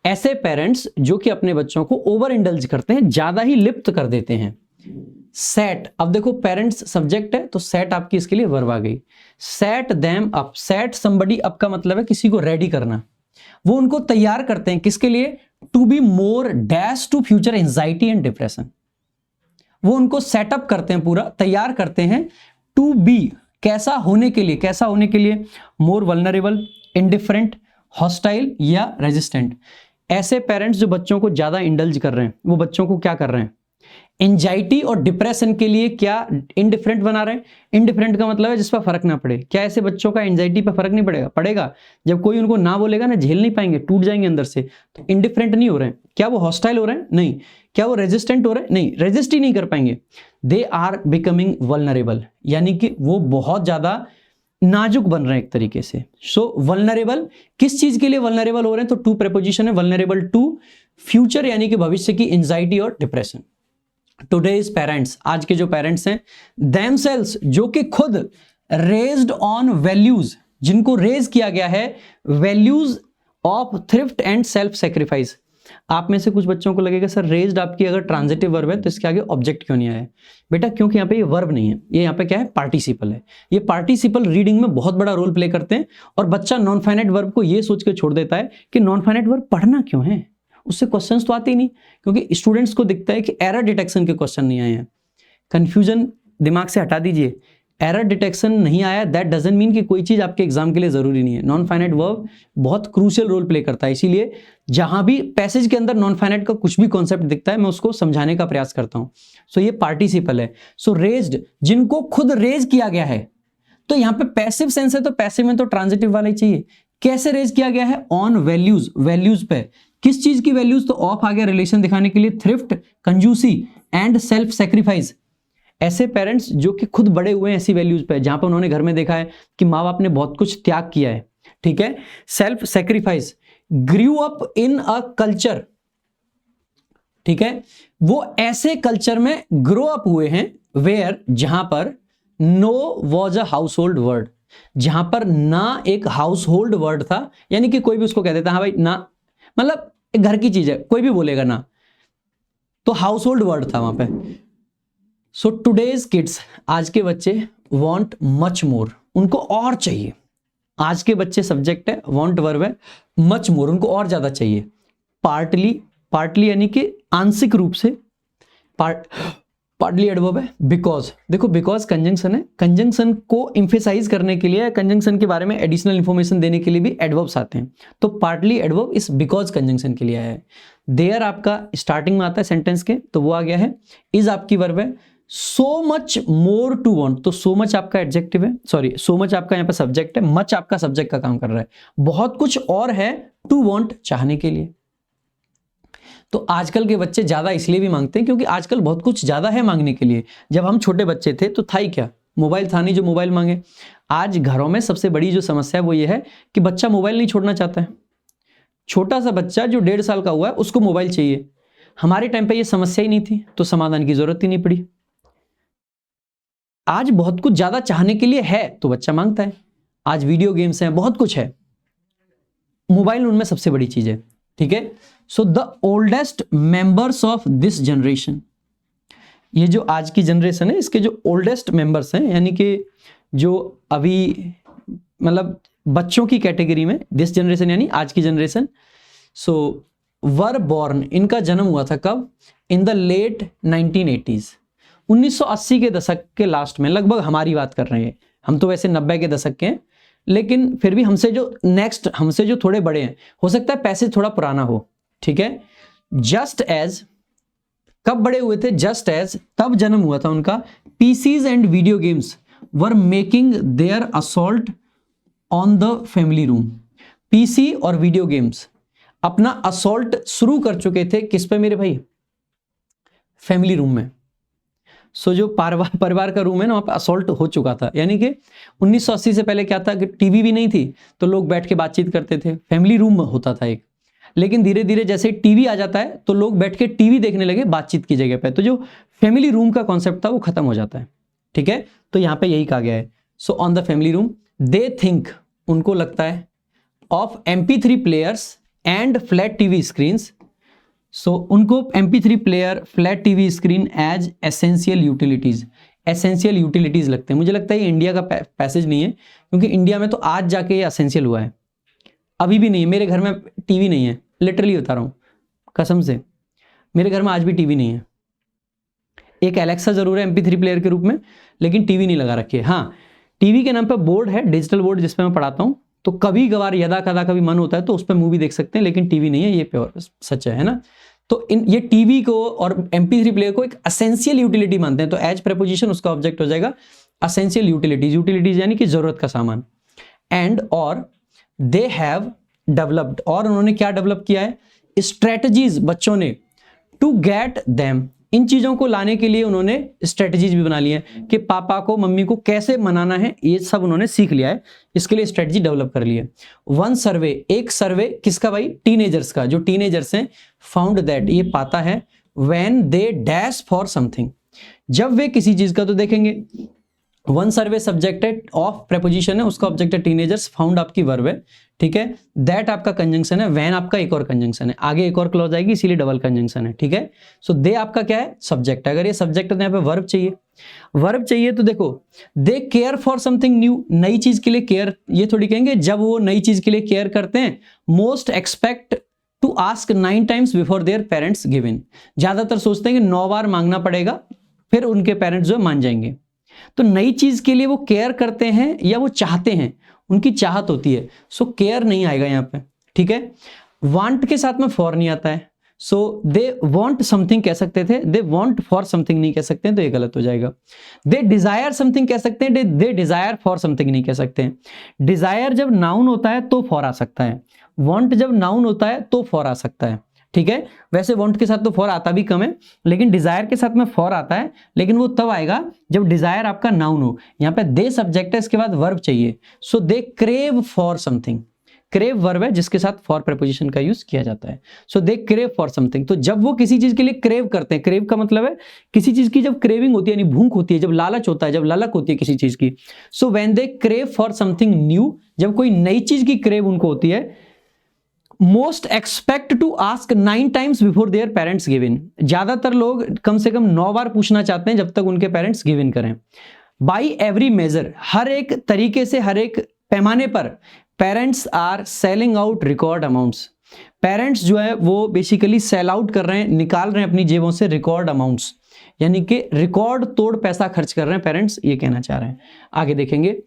ऐसे पेरेंट्स जो कि अपने बच्चों को ओवर इंडल्ज करते हैं, ज्यादा ही लिप्त कर देते हैं। सेट, अब देखो पेरेंट्स सब्जेक्ट है तो सेट आपकी इसके लिए वर्ब आ गई। Set them up, set somebody up का मतलब है किसी को रेडी करना। वो उनको तैयार करते हैं किसके लिए, to be more dash to future anxiety and depression. वो उनको सेटअप करते हैं, पूरा तैयार करते हैं, टू बी, कैसा होने के लिए, कैसा होने के लिए, मोर वल्नरेबल, इंडिफरेंट, हॉस्टाइल या रेजिस्टेंट। ऐसे पेरेंट्स जो बच्चों को ज्यादा इंडल्ज कर रहे हैं, वो बच्चों को क्या कर रहे हैं, एंजाइटी और डिप्रेशन के लिए क्या इंडिफरेंट बना रहे हैं। इंडिफरेंट का मतलब है जिस पर फर्क ना पड़े। क्या ऐसे बच्चों का एंजाइटी पर फर्क नहीं पड़ेगा? पड़ेगा। जब कोई उनको ना बोलेगा ना, झेल नहीं पाएंगे, टूट जाएंगे अंदर से। तो इंडिफरेंट नहीं हो रहे हैं। क्या वो हॉस्टाइल हो रहे हैं? नहीं। क्या वो रेजिस्टेंट हो रहे हैं? नहीं, रेजिस्ट ही नहीं कर पाएंगे। दे आर बिकमिंग वल्नरेबल, यानी कि वो बहुत ज्यादा नाजुक बन रहे हैं एक तरीके से। सो वल्नरेबल, किस चीज के लिए वल्नरेबल हो रहे हैं? तो टू प्रेपोजिशन है, वल्नरेबल टू फ्यूचर यानी कि भविष्य की एंजाइटी और डिप्रेशन। टुडेज पेरेंट्स, आज के जो पेरेंट्स हैं, themselves, जो कि खुद रेज्ड ऑन वैल्यूज, जिनको रेज किया गया है values of thrift and self sacrifice. आप में से कुछ बच्चों को लगेगा सर रेज्ड आपकी अगर ट्रांजिटिव वर्ब है तो इसके आगे ऑब्जेक्ट क्यों नहीं आया? बेटा क्योंकि यहाँ पे ये वर्ब नहीं है, ये यहाँ पे क्या है, पार्टिसिपल है। ये पार्टिसिपल रीडिंग में बहुत बड़ा रोल प्ले करते हैं और बच्चा नॉन फाइनाइट वर्ब को ये सोच के छोड़ देता है कि नॉन फाइनाइट वर्ब पढ़ना क्यों है, उससे क्वेश्चंस तो आते ही नहीं, क्योंकि स्टूडेंट्स को दिखता है कि एरर डिटेक्शन के क्वेश्चन नहीं आए हैं। कंफ्यूजन दिमाग से हटा दीजिए। एरर डिटेक्शन नहीं आया दैट डजंट मीन कि कोई चीज आपके एग्जाम के लिए जरूरी नहीं है। नॉन फाइनाइट वर्ब बहुत क्रूशियल रोल प्ले करता है, इसीलिए जहां भी पैसेज के अंदर नॉन फाइनाइट का कुछ भी कॉन्सेप्ट दिखता है मैं उसको समझाने का प्रयास करता हूं। सो ये पार्टिसिपल है। सो रेज्ड, जिनको खुद रेज किया गया है, तो यहां पे पैसिव सेंस है तो पैसिव में तो ट्रांजिटिव वाला ही चाहिए। कैसे रेज किया गया है? ऑन वैल्यूज, वैल्यूज पे। किस चीज की वैल्यूज? तो ऑफ आ गया रिलेशन दिखाने के लिए, थ्रिफ्ट, कंजूसी एंड सेल्फ सेक्रीफाइस। ऐसे पेरेंट्स जो कि खुद बड़े हुए हैं ऐसी वैल्यूज पे, जहां पर उन्होंने घर में देखा है कि माँ बाप ने बहुत कुछ त्याग किया है, ठीक है। Self sacrifice, grew up in a culture, ठीक है, वो ऐसे कल्चर में ग्रो अप हुए हैं वेयर, जहां पर no was a household word, जहां पर ना एक हाउस होल्ड वर्ड था, यानी कि कोई भी उसको कह देता हाँ भाई ना, मतलब एक घर की चीज है, कोई भी बोलेगा ना, तो हाउस होल्ड वर्ड था वहां पे। सो टुडेज किड्स, आज के बच्चे, वांट मच मोर, उनको और चाहिए। आज के बच्चे सब्जेक्ट है, वांट वर्ब है, मच मोर उनको और ज्यादा चाहिए। पार्टली, पार्टली यानी कि आंशिक रूप से, पार्टली एडवर्ब है। बिकॉज, देखो बिकॉज कंजंक्शन है, कंजंक्शन को इंफेसाइज करने के लिए, कंजंक्शन के बारे में एडिशनल इंफॉर्मेशन देने के लिए भी एडवर्ब्स आते हैं। तो पार्टली एडवर्ब इस बिकॉज कंजंक्शन के लिए आया है। देयर आपका स्टार्टिंग में आता है सेंटेंस के, तो वो आ गया है। इज आपकी वर्ब है। So much more to want, तो सो मच आपका एडजेक्टिव है, सॉरी सो मच आपका यहाँ पे सब्जेक्ट है, मच आपका सब्जेक्ट का काम कर रहा है। बहुत कुछ और है टू वांट, चाहने के लिए। तो आजकल के बच्चे ज्यादा इसलिए भी मांगते हैं क्योंकि आजकल बहुत कुछ ज्यादा है मांगने के लिए। जब हम छोटे बच्चे थे तो था ही क्या, मोबाइल था नहीं जो मोबाइल मांगे। आज घरों में सबसे बड़ी जो समस्या है वो ये है कि बच्चा मोबाइल नहीं छोड़ना चाहता है। छोटा सा बच्चा जो 1.5 साल का हुआ है उसको मोबाइल चाहिए। हमारे टाइम पे ये समस्या ही नहीं थी तो समाधान की जरूरत ही नहीं पड़ी। आज बहुत कुछ ज्यादा चाहने के लिए है तो बच्चा मांगता है। आज वीडियो गेम्स हैं, बहुत कुछ है, मोबाइल उनमें सबसे बड़ी चीज है, ठीक है। So the oldest members of this generation, ये जो आज की जनरेशन है इसके जो ओल्डेस्ट मेंबर्स हैं, यानी कि जो अभी मतलब बच्चों की कैटेगरी में, दिस जनरेशन यानी आज की जनरेशन। सो वर बॉर्न, इनका जन्म हुआ था कब? इन द लेट 1980s, 1980 के दशक के लास्ट में, लगभग हमारी बात कर रहे हैं हम तो वैसे 90 के दशक के हैं, लेकिन फिर भी हमसे जो नेक्स्ट, हमसे जो थोड़े बड़े हैं, हो सकता है पैसे थोड़ा पुराना हो, ठीक है। जस्ट एज, कब बड़े हुए थे? जस्ट एज, तब जन्म हुआ था उनका। PCs and video games were making their assault on the family room. PC और वीडियो गेम्स अपना असॉल्ट शुरू कर चुके थे किस पे मेरे भाई? फैमिली रूम में। सो जो परिवार का रूम है ना, वहाँ पे असॉल्ट हो चुका था। यानी कि 1980 से पहले क्या था कि टीवी भी नहीं थी, तो लोग बैठ के बातचीत करते थे, फैमिली रूम होता था एक। लेकिन धीरे धीरे जैसे टीवी आ जाता है तो लोग बैठ के टीवी देखने लगे बातचीत की जगह पे, तो जो फैमिली रूम का कॉन्सेप्ट था वो खत्म हो जाता है। ठीक है, तो यहाँ पे यही कहा गया है। So on the family room they think, उनको लगता है, of MP3 players and flat TV screens. So उनको MP3 player, flat TV screen as essential utilities, essential utilities लगते हैं। मुझे लगता है ये इंडिया का पैसेज नहीं है, क्योंकि इंडिया में तो आज जाके ये एसेंशियल हुआ है, अभी भी नहीं है। मेरे घर में टीवी नहीं है, लिटरली बता रहा हूँ कसम से, मेरे घर में आज भी टीवी नहीं है। एक एलेक्सा जरूर है MP3 प्लेयर के रूप में, लेकिन टीवी नहीं लगा रखी है। हाँ, टीवी के नाम पे बोर्ड है, डिजिटल बोर्ड जिसपे मैं पढ़ाता हूँ, तो कभी कभार यदा कदा कभी मन होता है तो उस पर मूवी देख सकते हैं, लेकिन टीवी नहीं है, ये प्योर सच है ना। तो ये टीवी को और MP3 प्लेयर को एक एसेंशियल यूटिलिटी मानते हैं, तो एज प्रेपोजिशन उसका ऑब्जेक्ट हो जाएगा एसेंशियल यूटिलिटीज, यूटिलिटीज यानी कि जरूरत का सामान। एंड और दे हैव डेवलप्ड, और उन्होंने क्या डेवलप किया है, स्ट्रेटजीज, बच्चों ने, टू गेट देम, इन चीजों को लाने के लिए उन्होंने स्ट्रेटजीज भी बना ली है कि पापा को मम्मी को कैसे मनाना है, ये सब उन्होंने सीख लिया है, इसके लिए स्ट्रेटजी डेवलप कर ली है। वन सर्वे, एक सर्वे किसका भाई, टीनेजर्स का, जो टीनेजर्स हैं, फाउंड दैट, ये पाता है, when they dash for something, जब वे किसी चीज का, तो देखेंगे one survey subject of preposition है, उसका ऑब्जेक्ट है टीनेजर्स, फाउंड आपकी वर्ब है, ठीक है, दैट आपका कंजंक्शन है, व्हेन आपका एक और कंजंक्शन है, आगे एक और क्लॉज आएगी इसीलिए डबल कंजंक्शन है। ठीक है, सो दे आपका क्या है, सब्जेक्ट है। अगर ये सब्जेक्ट है तो यहाँ पे वर्ब चाहिए, वर्ब चाहिए, तो देखो they care for something new, नई चीज के लिए केयर, ये थोड़ी कहेंगे जब वो नई चीज के लिए केयर करते हैं, most expect to ask 9 times before their parents give in, ज्यादातर सोचते हैं कि 9 बार मांगना पड़ेगा फिर उनके पेरेंट्स जो मान जाएंगे। तो नई चीज के लिए वो केयर करते हैं या वो चाहते हैं, उनकी चाहत होती है, सो केयर नहीं आएगा यहाँ पे। ठीक है, वांट के साथ में फॉर नहीं आता है, सो दे वांट समथिंग कह सकते थे, दे वांट फॉर समथिंग नहीं कह सकते हैं, तो ये गलत हो जाएगा। दे डिजायर समथिंग कह सकते हैं, दे डिजायर फॉर समथिंग नहीं कह सकते हैं। डिजायर जब नाउन होता है तो फॉर आ सकता है, वांट जब नाउन होता है तो फॉर आ सकता है। ठीक है, वैसे वांट के साथ तो फॉर आता भी कम है, लेकिन डिजायर के साथ में फॉर आता है, लेकिन वो तब आएगा जब डिजायर आपका नाउन हो। यहाँ पे दे सब्जेक्ट है, इसके बाद वर्ब चाहिए, so they crave for something, crave verb है जिसके साथ फॉर प्रेपोजिशन का यूज किया जाता है, so they crave for something. तो जब वो किसी चीज के लिए क्रेव करते हैं, क्रेव का मतलब है किसी चीज की जब क्रेविंग होती है, यानी भूख होती है, जब लालच होता है, जब ललक होती है किसी चीज की, so when they crave for something new, जब कोई नई चीज की क्रेव उनको होती है, most expect to ask 9 times before their parents give in, ज्यादातर लोग कम से कम 9 बार पूछना चाहते हैं जब तक उनके पेरेंट्स गिव इन करें। बाई एवरी मेजर, हर एक तरीके से, हर एक पैमाने पर, parents are selling out record amounts, parents जो है वो बेसिकली सेल आउट कर रहे हैं, निकाल रहे हैं अपनी जेबों से रिकॉर्ड अमाउंट्स, यानी कि रिकॉर्ड तोड़ पैसा खर्च कर रहे हैं पेरेंट्स, ये कहना चाह रहे हैं। आगे देखेंगे,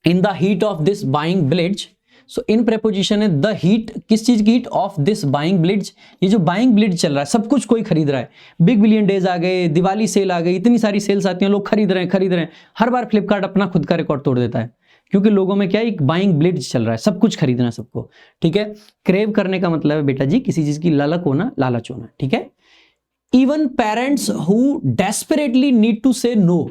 in the heat of this buying blitz, so in preposition है द हीट, किस चीज की heat, of this buying blitz, ये जो बाइंग ब्लिट्ज चल रहा है, सब कुछ कोई खरीद रहा है, बिग बिलियन डेज आ गए, दिवाली सेल आ गई, इतनी सारी सेल्स आती हैं, लोग खरीद रहे हैं। हर बार फ्लिपकार्ट अपना खुद का रिकॉर्ड तोड़ देता है, क्योंकि लोगों में क्या है, एक बाइंग ब्लिट्ज चल रहा है, सब कुछ खरीदना सबको। ठीक है, क्रेव करने का मतलब है बेटा जी किसी चीज की ललक होना, लालच होना। ठीक है, even parents who desperately need to say no,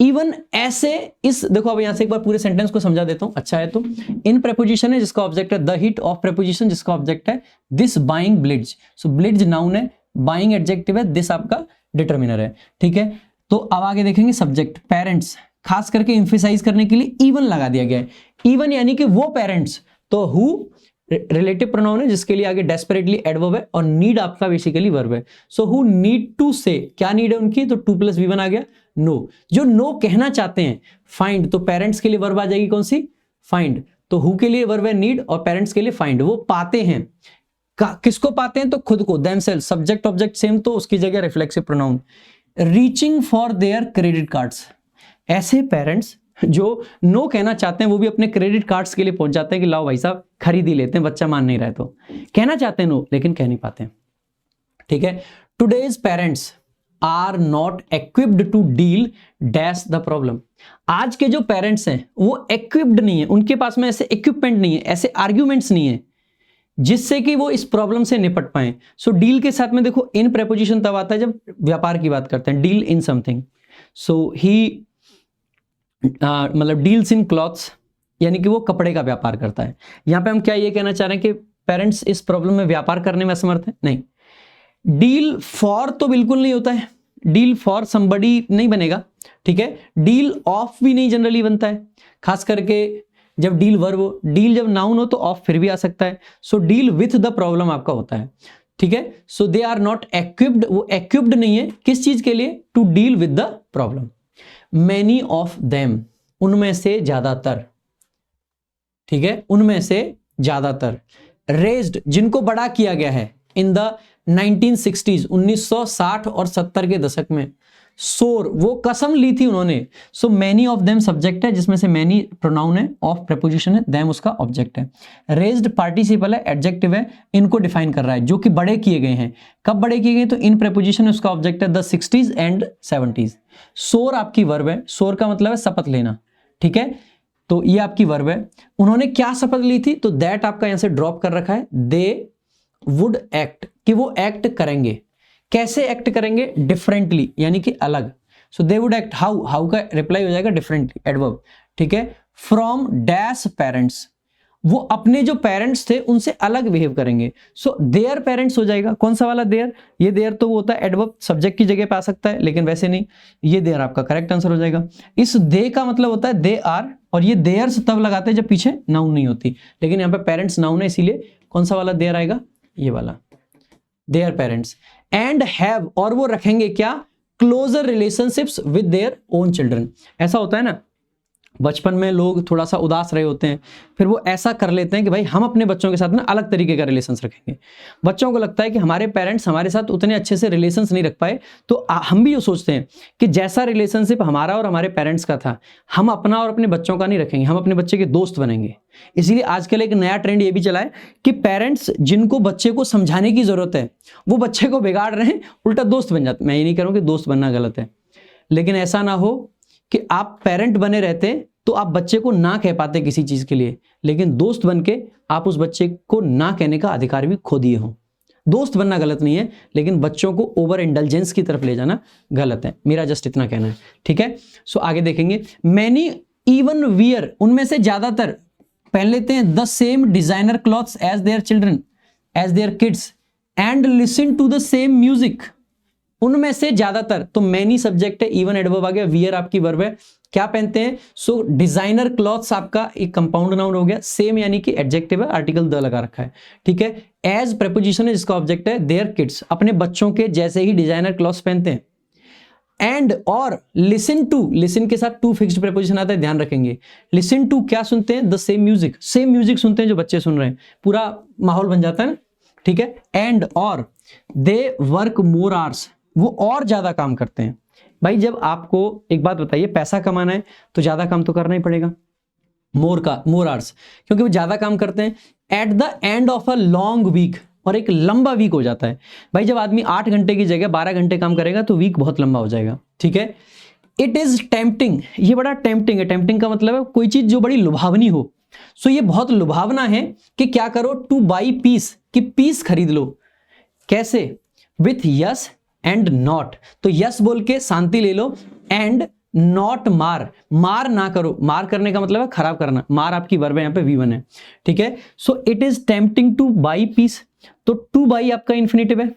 even ऐसे, इस देखो अब यहां से एक बार पूरे सेंटेंस को समझा देता हूं, अच्छा है तो। इन प्रेपोजिशन है जिसका ऑब्जेक्ट है द हीट, ऑफ प्रेपोजिशन जिसका ऑब्जेक्ट है this buying blitz, so blitz noun है, बाइंग एडजेक्टिव है, दिस आपका डिटर्मिनर है। ठीक है, तो अब आगे देखेंगे सब्जेक्ट पेरेंट्स, खास करके एम्फेसाइज करने के लिए इवन लगा दिया गया है, इवन यानी कि वो पेरेंट्स, तो हु रिलेटिव प्रोनाउन है जिसके लिए आगे डेस्परेटली एडवर्ब है, और नीड आपका बेसिकली वर्ब है, सो हु नीड टू से, क्या नीड है उनकी, तो 2 + V1 आ गया, नो, जो नो कहना चाहते हैं, फाइंड, तो पेरेंट्स के लिए वर्ब आ जाएगी कौन सी, फाइंड, तो हु के लिए वर्ब है नीड, और पेरेंट्स के लिए फाइंड, वो पाते हैं, किसको पाते हैं, तो खुद को, themselves, सब्जेक्ट ऑब्जेक्ट सेम, तो उसकी जगह reflexive pronoun. Reaching for their credit cards, ऐसे पेरेंट्स जो नो कहना चाहते हैं वो भी अपने क्रेडिट कार्ड्स के लिए पहुंच जाते हैं कि लाओ भाई साहब खरीद ही लेते हैं, बच्चा मान नहीं रहा है, तो कहना चाहते हैं नो लेकिन कह नहीं पाते हैं। ठीक है, today's parents are not equipped to deal dash the problem, आज के जो पेरेंट्स हैं वो इक्विप्ड नहीं है, उनके पास में ऐसे इक्विपमेंट नहीं है, ऐसे आर्ग्यूमेंट्स नहीं है जिससे कि वो इस प्रॉब्लम से निपट पाए। सो डील के साथ में देखो इन प्रेपोजिशन तब आता है जब व्यापार की बात करते हैं, डील इन समथिंग। सो ही मतलब डील्स इन क्लॉथ्स, यानी कि वो कपड़े का व्यापार करता है। यहां पे हम क्या ये कहना चाह रहे हैं कि पेरेंट्स इस प्रॉब्लम में व्यापार करने में असमर्थ है? नहीं। डील फॉर तो बिल्कुल नहीं होता है, डील फॉर समबडी नहीं बनेगा, ठीक है। डील ऑफ भी नहीं जनरली बनता है, खास करके जब डील वर्ब हो। डील जब नाउन हो तो ऑफ फिर भी आ सकता है। So deal with the problem आपका होता है, ठीक है। So they are not equipped, वो एक्विप्ड नहीं है किस चीज के लिए? To deal with the problem. Many of them, उनमें से ज्यादातर, ठीक है, उनमें से ज्यादातर। रेज्ड, जिनको बड़ा किया गया है इन द 1960s, 1960 और 70 के दशक में। सोर, वो कसम ली थी उन्होंने। So many of them subject है, जिसमें से मैनी प्रोनाउन है, ऑफ प्रेपोजिशन है, देम उसका ऑब्जेक्ट है। रेज्ड पार्टिसिपल है, एडजेक्टिव है, इनको डिफाइन कर रहा है, जो कि बड़े किए गए हैं। कब बड़े किए गए? तो इन प्रेपोजिशन उसका ऑब्जेक्ट है द 60s एंड 70s। सोर आपकी वर्ब है, सोर का मतलब है शपथ लेना, ठीक है। तो ये आपकी वर्ब है। उन्होंने क्या शपथ ली थी? तो दैट आपका यहां से ड्रॉप कर रखा है। दे वुड एक्ट, कि वो एक्ट करेंगे। कैसे एक्ट करेंगे? डिफरेंटली, यानी कि अलग। So they would act how, how का रिप्लाई हो जाएगा डिफरेंटली, एडवर्ब, ठीक है। फ्रॉम डैश पेरेंट्स, वो अपने जो पेरेंट्स थे उनसे अलग बिहेव करेंगे। सो देयर पेरेंट्स हो जाएगा। कौन सा वाला देयर? ये देयर तो वो होता है एडवर्ब, सब्जेक्ट की जगह पे आ सकता है, लेकिन वैसे नहीं, ये देयर आपका करेक्ट आंसर हो जाएगा। इस दे का मतलब होता है दे आर, और ये देयर्स तब लगाते हैं जब पीछे नाउन नहीं होती, लेकिन यहाँ पे पेरेंट्स नाउन है, इसीलिए कौन सा वाला देयर आएगा? ये वाला, देयर पेरेंट्स। एंड हैव, और वो रखेंगे क्या? Closer relationships with their own children. ऐसा होता है ना, बचपन में लोग थोड़ा सा उदास रहे होते हैं, फिर वो ऐसा कर लेते हैं कि भाई हम अपने बच्चों के साथ ना अलग तरीके का रिलेशंस रखेंगे। बच्चों को लगता है कि हमारे पेरेंट्स हमारे साथ उतने अच्छे से रिलेशंस नहीं रख पाए, तो हम भी ये सोचते हैं कि जैसा रिलेशनशिप हमारा और हमारे पेरेंट्स का था, हम अपना और अपने बच्चों का नहीं रखेंगे, हम अपने बच्चे के दोस्त बनेंगे। इसीलिए आजकल एक नया ट्रेंड ये भी चला है कि पेरेंट्स जिनको बच्चे को समझाने की जरूरत है, वो बच्चे को बिगाड़ रहे हैं, उल्टा दोस्त बन जाते। मैं ये नहीं कह रहा हूं कि दोस्त बनना गलत है, लेकिन ऐसा ना हो कि आप पेरेंट बने रहते तो आप बच्चे को ना कह पाते किसी चीज के लिए, लेकिन दोस्त बन के आप उस बच्चे को ना कहने का अधिकार भी खो दिए हो। दोस्त बनना गलत नहीं है, लेकिन बच्चों को ओवर इंडल्जेंस की तरफ ले जाना गलत है। मेरा जस्ट इतना कहना है, ठीक है। सो आगे देखेंगे। मैनी इवन वियर, उनमें से ज्यादातर पहन लेते हैं the same designer clothes as their children, as their kids, and listen to the same music. उनमें से ज्यादातर, तो मैनी सब्जेक्ट है, इवन एडवर्ब आ गया, वियर आपकी वर्ब है। क्या पहनते हैं? सो डिजाइनर क्लॉथ्स आपका एक कंपाउंड नाउन हो गया, सेम यानी कि एडजेक्टिव है, आर्टिकल द लगा रखा है, ठीक है। एज प्रेपोजिशन है, जिसका ऑब्जेक्ट है देयर किड्स, अपने बच्चों के जैसे ही डिजाइनर क्लॉथ्स पहनते हैं। एंड और लिसन टू, लिसन के साथ टू फिक्स्ड प्रेपोजिशन आता है, ध्यान रखेंगे। लिसन टू क्या सुनते हैं? The same music, same music सुनते हैं जो बच्चे सुन रहे हैं, पूरा माहौल बन जाता है ना, ठीक है। एंड और दे वर्क मोर आवर्स, वो और ज्यादा काम करते हैं। भाई जब आपको एक बात बताइए, पैसा कमाना है तो ज्यादा काम तो करना ही पड़ेगा, मोर आवर्स, क्योंकि वो ज्यादा काम करते हैं। At the end of a long week, और एक लंबा वीक हो जाता है। भाई जब आदमी 8 घंटे की जगह 12 घंटे काम करेगा तो वीक बहुत लंबा हो जाएगा, ठीक है। इट इज टेम्पटिंग, ये बड़ा टेम्पटिंग है। टेम्पटिंग का मतलब है कोई चीज जो बड़ी लुभावनी हो। सो ये बहुत लुभावना है कि क्या करो? टू बाई पीस, कि पीस खरीद लो। कैसे? विथ यस एंड नॉट, तो यस बोल के शांति ले लो, एंड नॉट मार, मार ना करो। मार करने का मतलब है खराब करना, मार आपकी वर्ब है, यहाँ पे V1 है, ठीक है। So it is tempting to buy peace, तो टू बाई आपका इन्फिनेटिव है,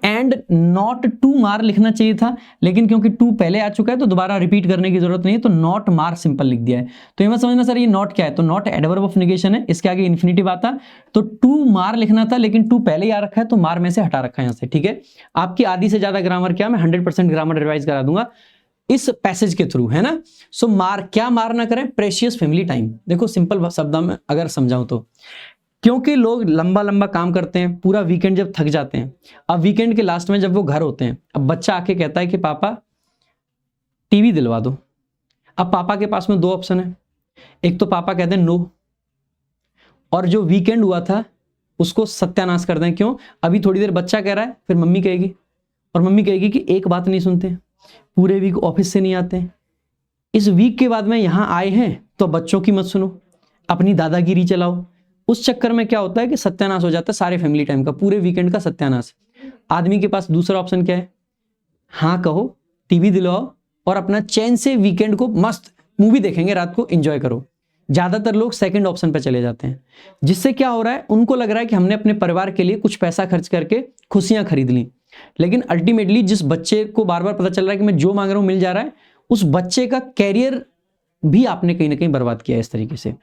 एंड नॉट टू मार लिखना चाहिए था, लेकिन क्योंकि टू पहले आ चुका है तो दोबारा रिपीट करने की जरूरत नहीं है, तो नॉट मार सिंपल लिख दिया है। तो ये मत समझना सर ये नॉट क्या है, तो नॉट एडवर्ब ऑफ नेगेशन है, इसके आगे इन्फिनेटिव आता, तो टू मार लिखना था, लेकिन टू पहले ही आ रखा है तो मार में से हटा रखा है यहाँ से, ठीक है। आपकी आधी से ज्यादा ग्रामर क्या, मैं 100% ग्रामर रिवाइज करा दूंगा इस पैसेज के थ्रू, है ना। सो मार, क्या मार ना करें? Precious family time. देखो सिंपल शब्दों में अगर समझाऊं तो, क्योंकि लोग लंबा लंबा काम करते हैं, पूरा वीकेंड जब थक जाते हैं, अब वीकेंड के लास्ट में जब वो घर होते हैं, अब बच्चा आके कहता है कि पापा टीवी दिलवा दो। अब पापा के पास में दो ऑप्शन है, एक तो पापा कहते हैं नो, और जो वीकेंड हुआ था उसको सत्यानाश कर दें। क्यों? अभी थोड़ी देर बच्चा कह रहा है, फिर मम्मी कहेगी, और मम्मी कहेगी कि एक बात नहीं सुनते, पूरे वीक ऑफिस से नहीं आते, इस वीक के बाद में यहां आए हैं तो बच्चों की मत सुनो, अपनी दादागिरी चलाओ, उस चक्कर में क्या होता है कि सत्यानाश हो जाता है सारे फैमिली टाइम का, पूरे वीकेंड का सत्यानाश। आदमी के पास दूसरा ऑप्शन क्या है, हाँ कहो, टीवी दिलवाओ और अपना चैन से वीकेंड को मस्त मूवी देखेंगे, रात को एंजॉय करो। ज्यादातर लोग सेकंड ऑप्शन पर चले जाते हैं, जिससे क्या हो रहा है, उनको लग रहा है कि हमने अपने परिवार के लिए कुछ पैसा खर्च करके खुशियां खरीद ली, लेकिन अल्टीमेटली जिस बच्चे को बार बार पता चल रहा है कि मैं जो मांग रहा हूं मिल जा रहा है, उस बच्चे का कैरियर भी आपने कहीं ना कहीं बर्बाद किया है इस तरीके से।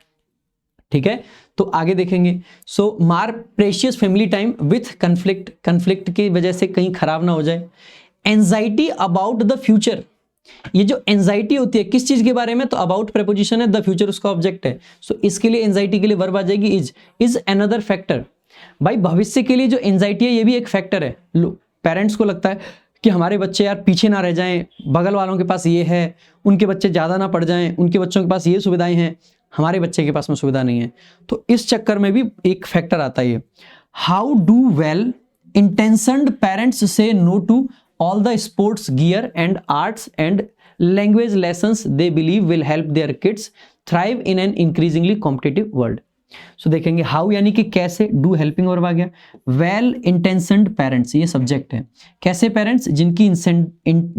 ठीक है, तो आगे देखेंगे। सो मार precious family time with conflict, conflict की वजह से कहीं खराब ना हो जाए। एंजाइटी अबाउट द फ्यूचर, ये जो एंजाइटी होती है किस चीज के बारे में, तो अबाउट प्रेपोजिशन है, द फ्यूचर उसका ऑब्जेक्ट है। सो इसके लिए एंजाइटी के लिए वर्ब आ जाएगी इज अनदर फैक्टर। भाई भविष्य के लिए जो एंजाइटी है ये भी एक फैक्टर है। पेरेंट्स को लगता है कि हमारे बच्चे यार पीछे ना रह जाएं, बगल वालों के पास ये है, उनके बच्चे ज्यादा ना पड़ जाएं, उनके बच्चों के पास ये सुविधाएं हैं, हमारे बच्चे के पास में सुविधा नहीं है। तो इस चक्कर में भी एक फैक्टर आता है। How do well intentioned parents say no to all the sports gear and arts and language lessons they believe will help their kids thrive in an increasingly competitive world। so देखेंगे how यानी कि कैसे, do helping verb आ गया, well intentioned parents ये subject है, कैसे parents, जिनकी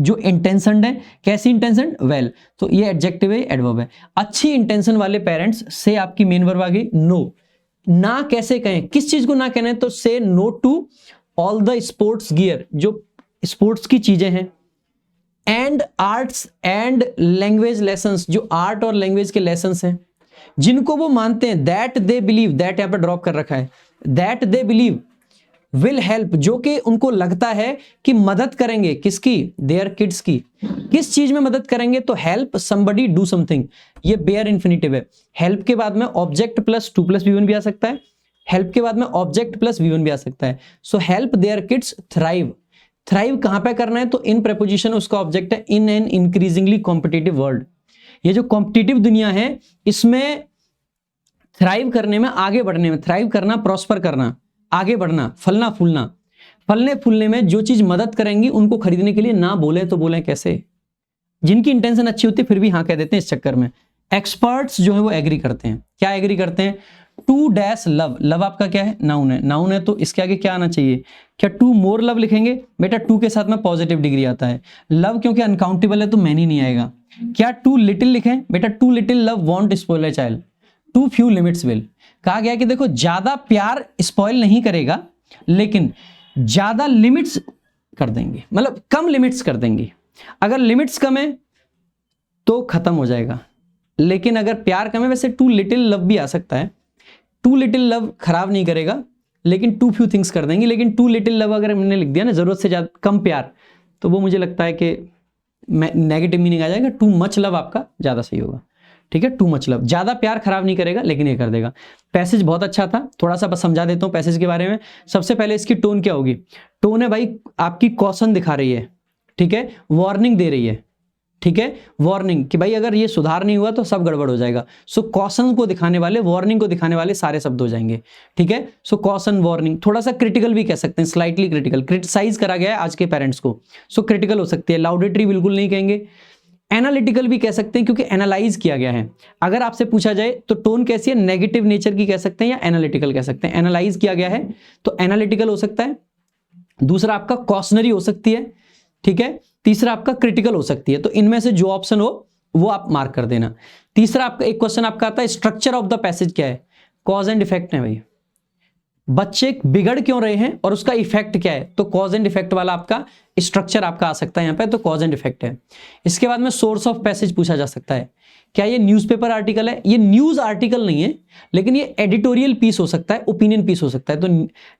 जो intentioned है, कैसी intentioned, well, तो ये एडजेक्टिव है, एडवर्ब है। अच्छी इंटेंशन वाले पेरेंट्स से आपकी मेन वर्ब आ गई नो। ना कैसे कहें, किस चीज को ना कहना है, तो say no to all the sports gear, जो स्पोर्ट्स की चीजें हैं, and arts and language lessons, जो आर्ट और लैंग्वेज के लेसन्स हैं, जिनको वो मानते हैं, दैट दे बिलीव, दैट यहां पर ड्रॉप कर रखा है, that they believe will help, जो कि उनको लगता है कि मदद करेंगे, किसकी, देयर किड्स की। किस चीज में मदद करेंगे, तो हेल्प समबडी डू समथिंग, ये बेयर इंफिनिटिव है। हेल्प के बाद में object plus two plus V1 भी आ सकता है, हेल्प के बाद में ऑब्जेक्ट प्लस वी1 भी आ सकता है। So help their kids thrive, thrive कहां पे करना है, तो इन प्रेपोजिशन उसका ऑब्जेक्ट है, in an increasingly competitive world. ये जो कॉम्पिटिटिव दुनिया है इसमें थ्राइव करने में, आगे बढ़ने में, थ्राइव करना, प्रॉस्पर करना, आगे बढ़ना, फलना फूलना, फलने फूलने में जो चीज मदद करेंगी उनको खरीदने के लिए ना बोले तो बोले कैसे, जिनकी इंटेंशन अच्छी होती है फिर भी हाँ कह देते हैं। इस चक्कर में एक्सपर्ट्स जो है वो एग्री करते हैं, क्या एग्री करते हैं, टू डैश लव, लव आपका क्या है, नाउन है, नाउन है तो इसके आगे क्या आना चाहिए, क्या टू मोर लव लिखेंगे, बेटा टू के साथ में पॉजिटिव डिग्री आता है, लव क्योंकि अनकाउंटेबल है तो मैनी नहीं आएगा। क्या टू लिटिल लिखें, बेटा too little love won't spoil a child, too few limits will. कहा गया कि देखो ज्यादा प्यार स्पॉइल नहीं करेगा लेकिन ज्यादा लिमिट्स कर देंगे, मतलब कम लिमिट्स कर देंगे। अगर लिमिट्स कम है तो खत्म हो जाएगा, लेकिन अगर प्यार कम है, वैसे टू लिटिल लव भी आ सकता है, टू लिटिल लव खराब नहीं करेगा लेकिन टू फ्यू थिंग्स कर देंगे। लेकिन टू लिटिल लव अगर हमने लिख दिया ना, जरूरत से ज्यादा कम प्यार, तो वो मुझे लगता है कि नेगेटिव मीनिंग आ जाएगा। टू मच लव आपका ज्यादा सही होगा, ठीक है, टू मच लव, ज्यादा प्यार खराब नहीं करेगा लेकिन ये कर देगा। पैसेज बहुत अच्छा था, थोड़ा सा बस समझा देता हूं पैसेज के बारे में। सबसे पहले इसकी टोन क्या होगी, टोन है भाई आपकी कॉशन दिखा रही है, ठीक है, वार्निंग दे रही है, ठीक है, वार्निंग कि भाई अगर ये सुधार नहीं हुआ तो सब गड़बड़ हो जाएगा। सो कॉशन को दिखाने वाले, वार्निंग को दिखाने वाले सारे शब्द हो जाएंगे, ठीक है। सो कॉशन, वार्निंग, थोड़ा सा क्रिटिकल भी कह सकते हैं, स्लाइटली क्रिटिकल, क्रिटिसाइज करा गया है आज के पेरेंट्स को, सो क्रिटिकल हो सकती है। लाउडेटरी बिल्कुल नहीं कहेंगे, एनालिटिकल भी कह सकते हैं क्योंकि एनालाइज किया गया है। अगर आपसे पूछा जाए तो टोन कैसी है, नेगेटिव नेचर की कह सकते हैं या एनालिटिकल कह सकते हैं। एनालाइज किया गया है तो एनालिटिकल हो सकता है, दूसरा आपका कॉशनरी हो सकती है, ठीक है, तीसरा आपका क्रिटिकल हो सकती है। तो इनमें से जो ऑप्शन हो वो आप मार्क कर देना। तीसरा आपका एक क्वेश्चन आपका आता है, स्ट्रक्चर ऑफ द पैसेज क्या है, कॉज एंड इफेक्ट है भाई, बच्चे बिगड़ क्यों रहे हैं और उसका इफेक्ट क्या है, तो कॉज एंड इफेक्ट वाला आपका स्ट्रक्चर आपका आ सकता है यहाँ पे, तो कॉज एंड इफेक्ट है। इसके बाद में सोर्स ऑफ पैसेज पूछा जा सकता है, क्या ये न्यूज़पेपर आर्टिकल है, ये न्यूज आर्टिकल नहीं है लेकिन ये एडिटोरियल पीस हो सकता है, ओपिनियन पीस हो सकता है। तो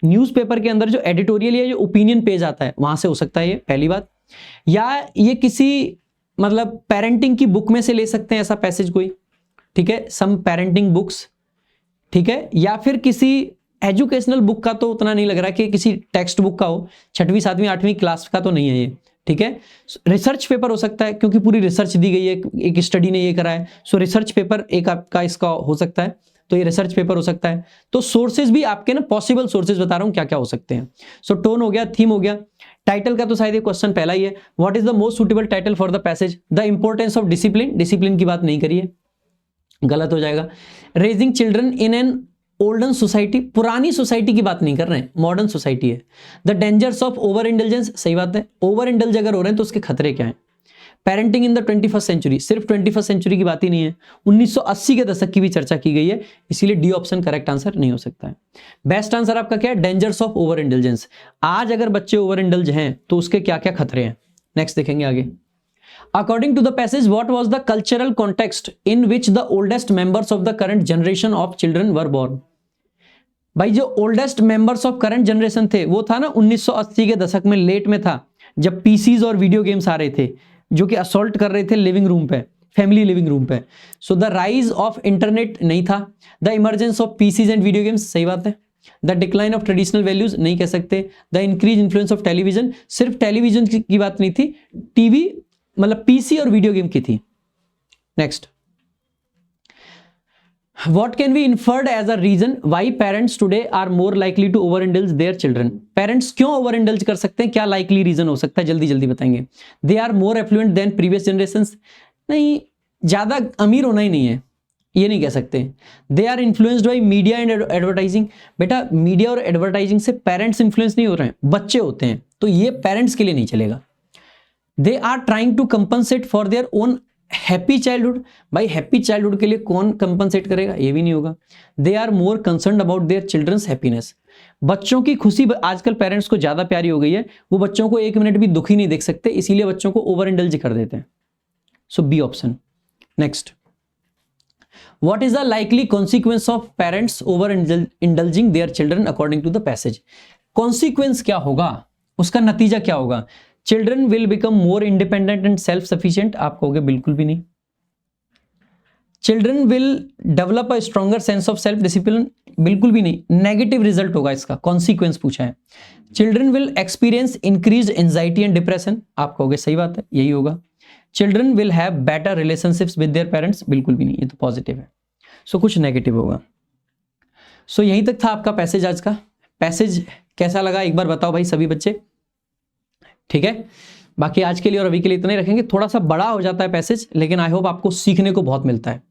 न्यूज़पेपर के अंदर जो एडिटोरियल या जो ओपिनियन पेज आता है वहां से हो सकता है ये, पहली बात। या ये किसी मतलब पेरेंटिंग की बुक में से ले सकते हैं ऐसा पैसेज कोई, ठीक है, सम पेरेंटिंग बुक्स, ठीक है, या फिर किसी एजुकेशनल बुक का, तो उतना नहीं लग रहा कि किसी टेक्स्ट बुक का हो, 6वीं 7वीं 8वीं क्लास का तो नहीं है ये, ठीक है। रिसर्च पेपर हो सकता है क्योंकि पूरी रिसर्च दी गई है, एक स्टडी ने ये करा है, सो रिसर्च पेपर एक आपका इसका हो सकता है, तो ये रिसर्च पेपर हो सकता है। तो सोर्सेज भी आपके ना, पॉसिबल सोर्सेज बता रहा हूं क्या क्या हो सकते हैं। सो टोन हो गया, थीम हो गया, टाइटल का तो शायद ये क्वेश्चन पहला ही है, what is the most suitable title for the passage, the importance of discipline, discipline की बात नहीं करिए, गलत हो जाएगा। Raising children in an olden society, पुरानी सोसाइटी की बात नहीं कर रहे हैं, मॉडर्न सोसाइटी है। The dangers of over intelligence, सही बात है, ओवर इंटेलिज अगर हो रहे हैं तो उसके खतरे क्या हैं। Parenting in the 21st century, सिर्फ 21st सेंचुरी की बात ही नहीं है, 1980 के दशक की भी चर्चा की गई है, इसीलिए डी ऑप्शन करेक्ट आंसर नहीं हो सकता है। बेस्ट आंसर आपका क्या है, डेंजर्स ऑफ ओवर इंटेलिजेंस। आज अगर बच्चे ओवर इंटेलिज हैं तो उसके क्या क्या खतरे हैं, नेक्स्ट देखेंगे आगे। According to the passage, what was the cultural context in which the oldest members of the current generation of children were born? भाई जो oldest members of current generation थे वो था ना 1980 के दशक में, लेट में था, जब पीसीज और वीडियो गेम्स आ रहे थे जो कि असॉल्ट कर रहे थे लिविंग रूम पे, फैमिली लिविंग रूम पे। So the rise of internet नहीं था, the emergence of PCs and video games, सही बात है। The decline of traditional values नहीं कह सकते। The increase influence of television, सिर्फ टेलीविजन की बात नहीं थी, टीवी मतलब पीसी और वीडियो गेम की थी। Next, what can be inferred as a reason why parents today are more likely to over indulge their children. Parents क्यों ओवर इंडल्ज कर सकते हैं, क्या लाइकली रीजन हो सकता है, जल्दी जल्दी बताएंगे। They are more affluent than previous generations, नहीं, ज्यादा अमीर होना ही नहीं है, ये नहीं कह सकते। They are influenced by media and advertising, बेटा मीडिया और एडवर्टाइजिंग से पेरेंट्स इन्फ्लुएंस नहीं हो रहे हैं, बच्चे होते हैं, तो ये पेरेंट्स के लिए नहीं चलेगा। They are trying to compensate for their own happy childhood, भाई हैप्पी चाइल्डहुड के लिए कौन कंपनसेट करेगा, ये भी नहीं होगा। They are more concerned about their children's happiness, बच्चों की खुशी आजकल पेरेंट्स को ज्यादा प्यारी हो गई है, वो बच्चों को एक मिनट भी दुखी नहीं देख सकते, इसीलिए बच्चों को ओवर इंडल्ज कर देते हैं। So B option. Next, what is the likely consequence of parents over indulging their children according to the passage. Consequence क्या होगा, उसका नतीजा क्या होगा। Children will become more independent and self sufficient, आप कहोगे बिल्कुल भी नहीं। Children will develop a stronger sense of self discipline, बिल्कुल भी नहीं, नेगेटिव रिजल्ट होगा इसका, कॉन्सिक्वेंस पूछा है। Children will experience increase anxiety and depression, आप कहोगे सही बात है, यही होगा। Children will have better relationships with their parents, बिल्कुल भी नहीं, ये तो पॉजिटिव है। सो कुछ नेगेटिव होगा। सो यहीं तक था आपका पैसेज आज का। पैसेज कैसा लगा एक बार बताओ भाई सभी बच्चे, ठीक है। बाकी आज के लिए और अभी के लिए इतना ही रखेंगे, थोड़ा सा बड़ा हो जाता है पैसेज, लेकिन आई होप आपको सीखने को बहुत मिलता है।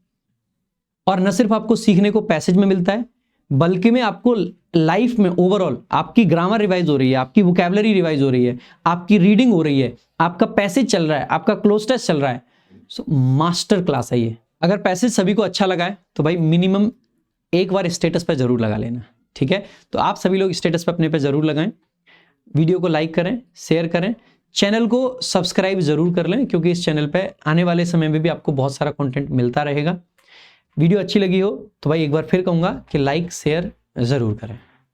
और न सिर्फ आपको सीखने को पैसेज में मिलता है, बल्कि में आपको लाइफ में ओवरऑल आपकी ग्रामर रिवाइज हो रही है, आपकी वोकैबुलरी रिवाइज हो रही है, आपकी रीडिंग हो रही है, आपका पैसेज चल रहा है, आपका क्लोज टेस्ट चल रहा है। सो मास्टर क्लास है ये। अगर पैसेज सभी को अच्छा लगा है तो भाई मिनिमम एक बार स्टेटस पर जरूर लगा लेना, ठीक है। तो आप सभी लोग स्टेटस पर अपने पे जरूर लगाएं, वीडियो को लाइक करें, शेयर करें, चैनल को सब्सक्राइब जरूर कर लें, क्योंकि इस चैनल पे आने वाले समय में भी आपको बहुत सारा कंटेंट मिलता रहेगा। वीडियो अच्छी लगी हो तो भाई एक बार फिर कहूंगा कि लाइक शेयर जरूर करें।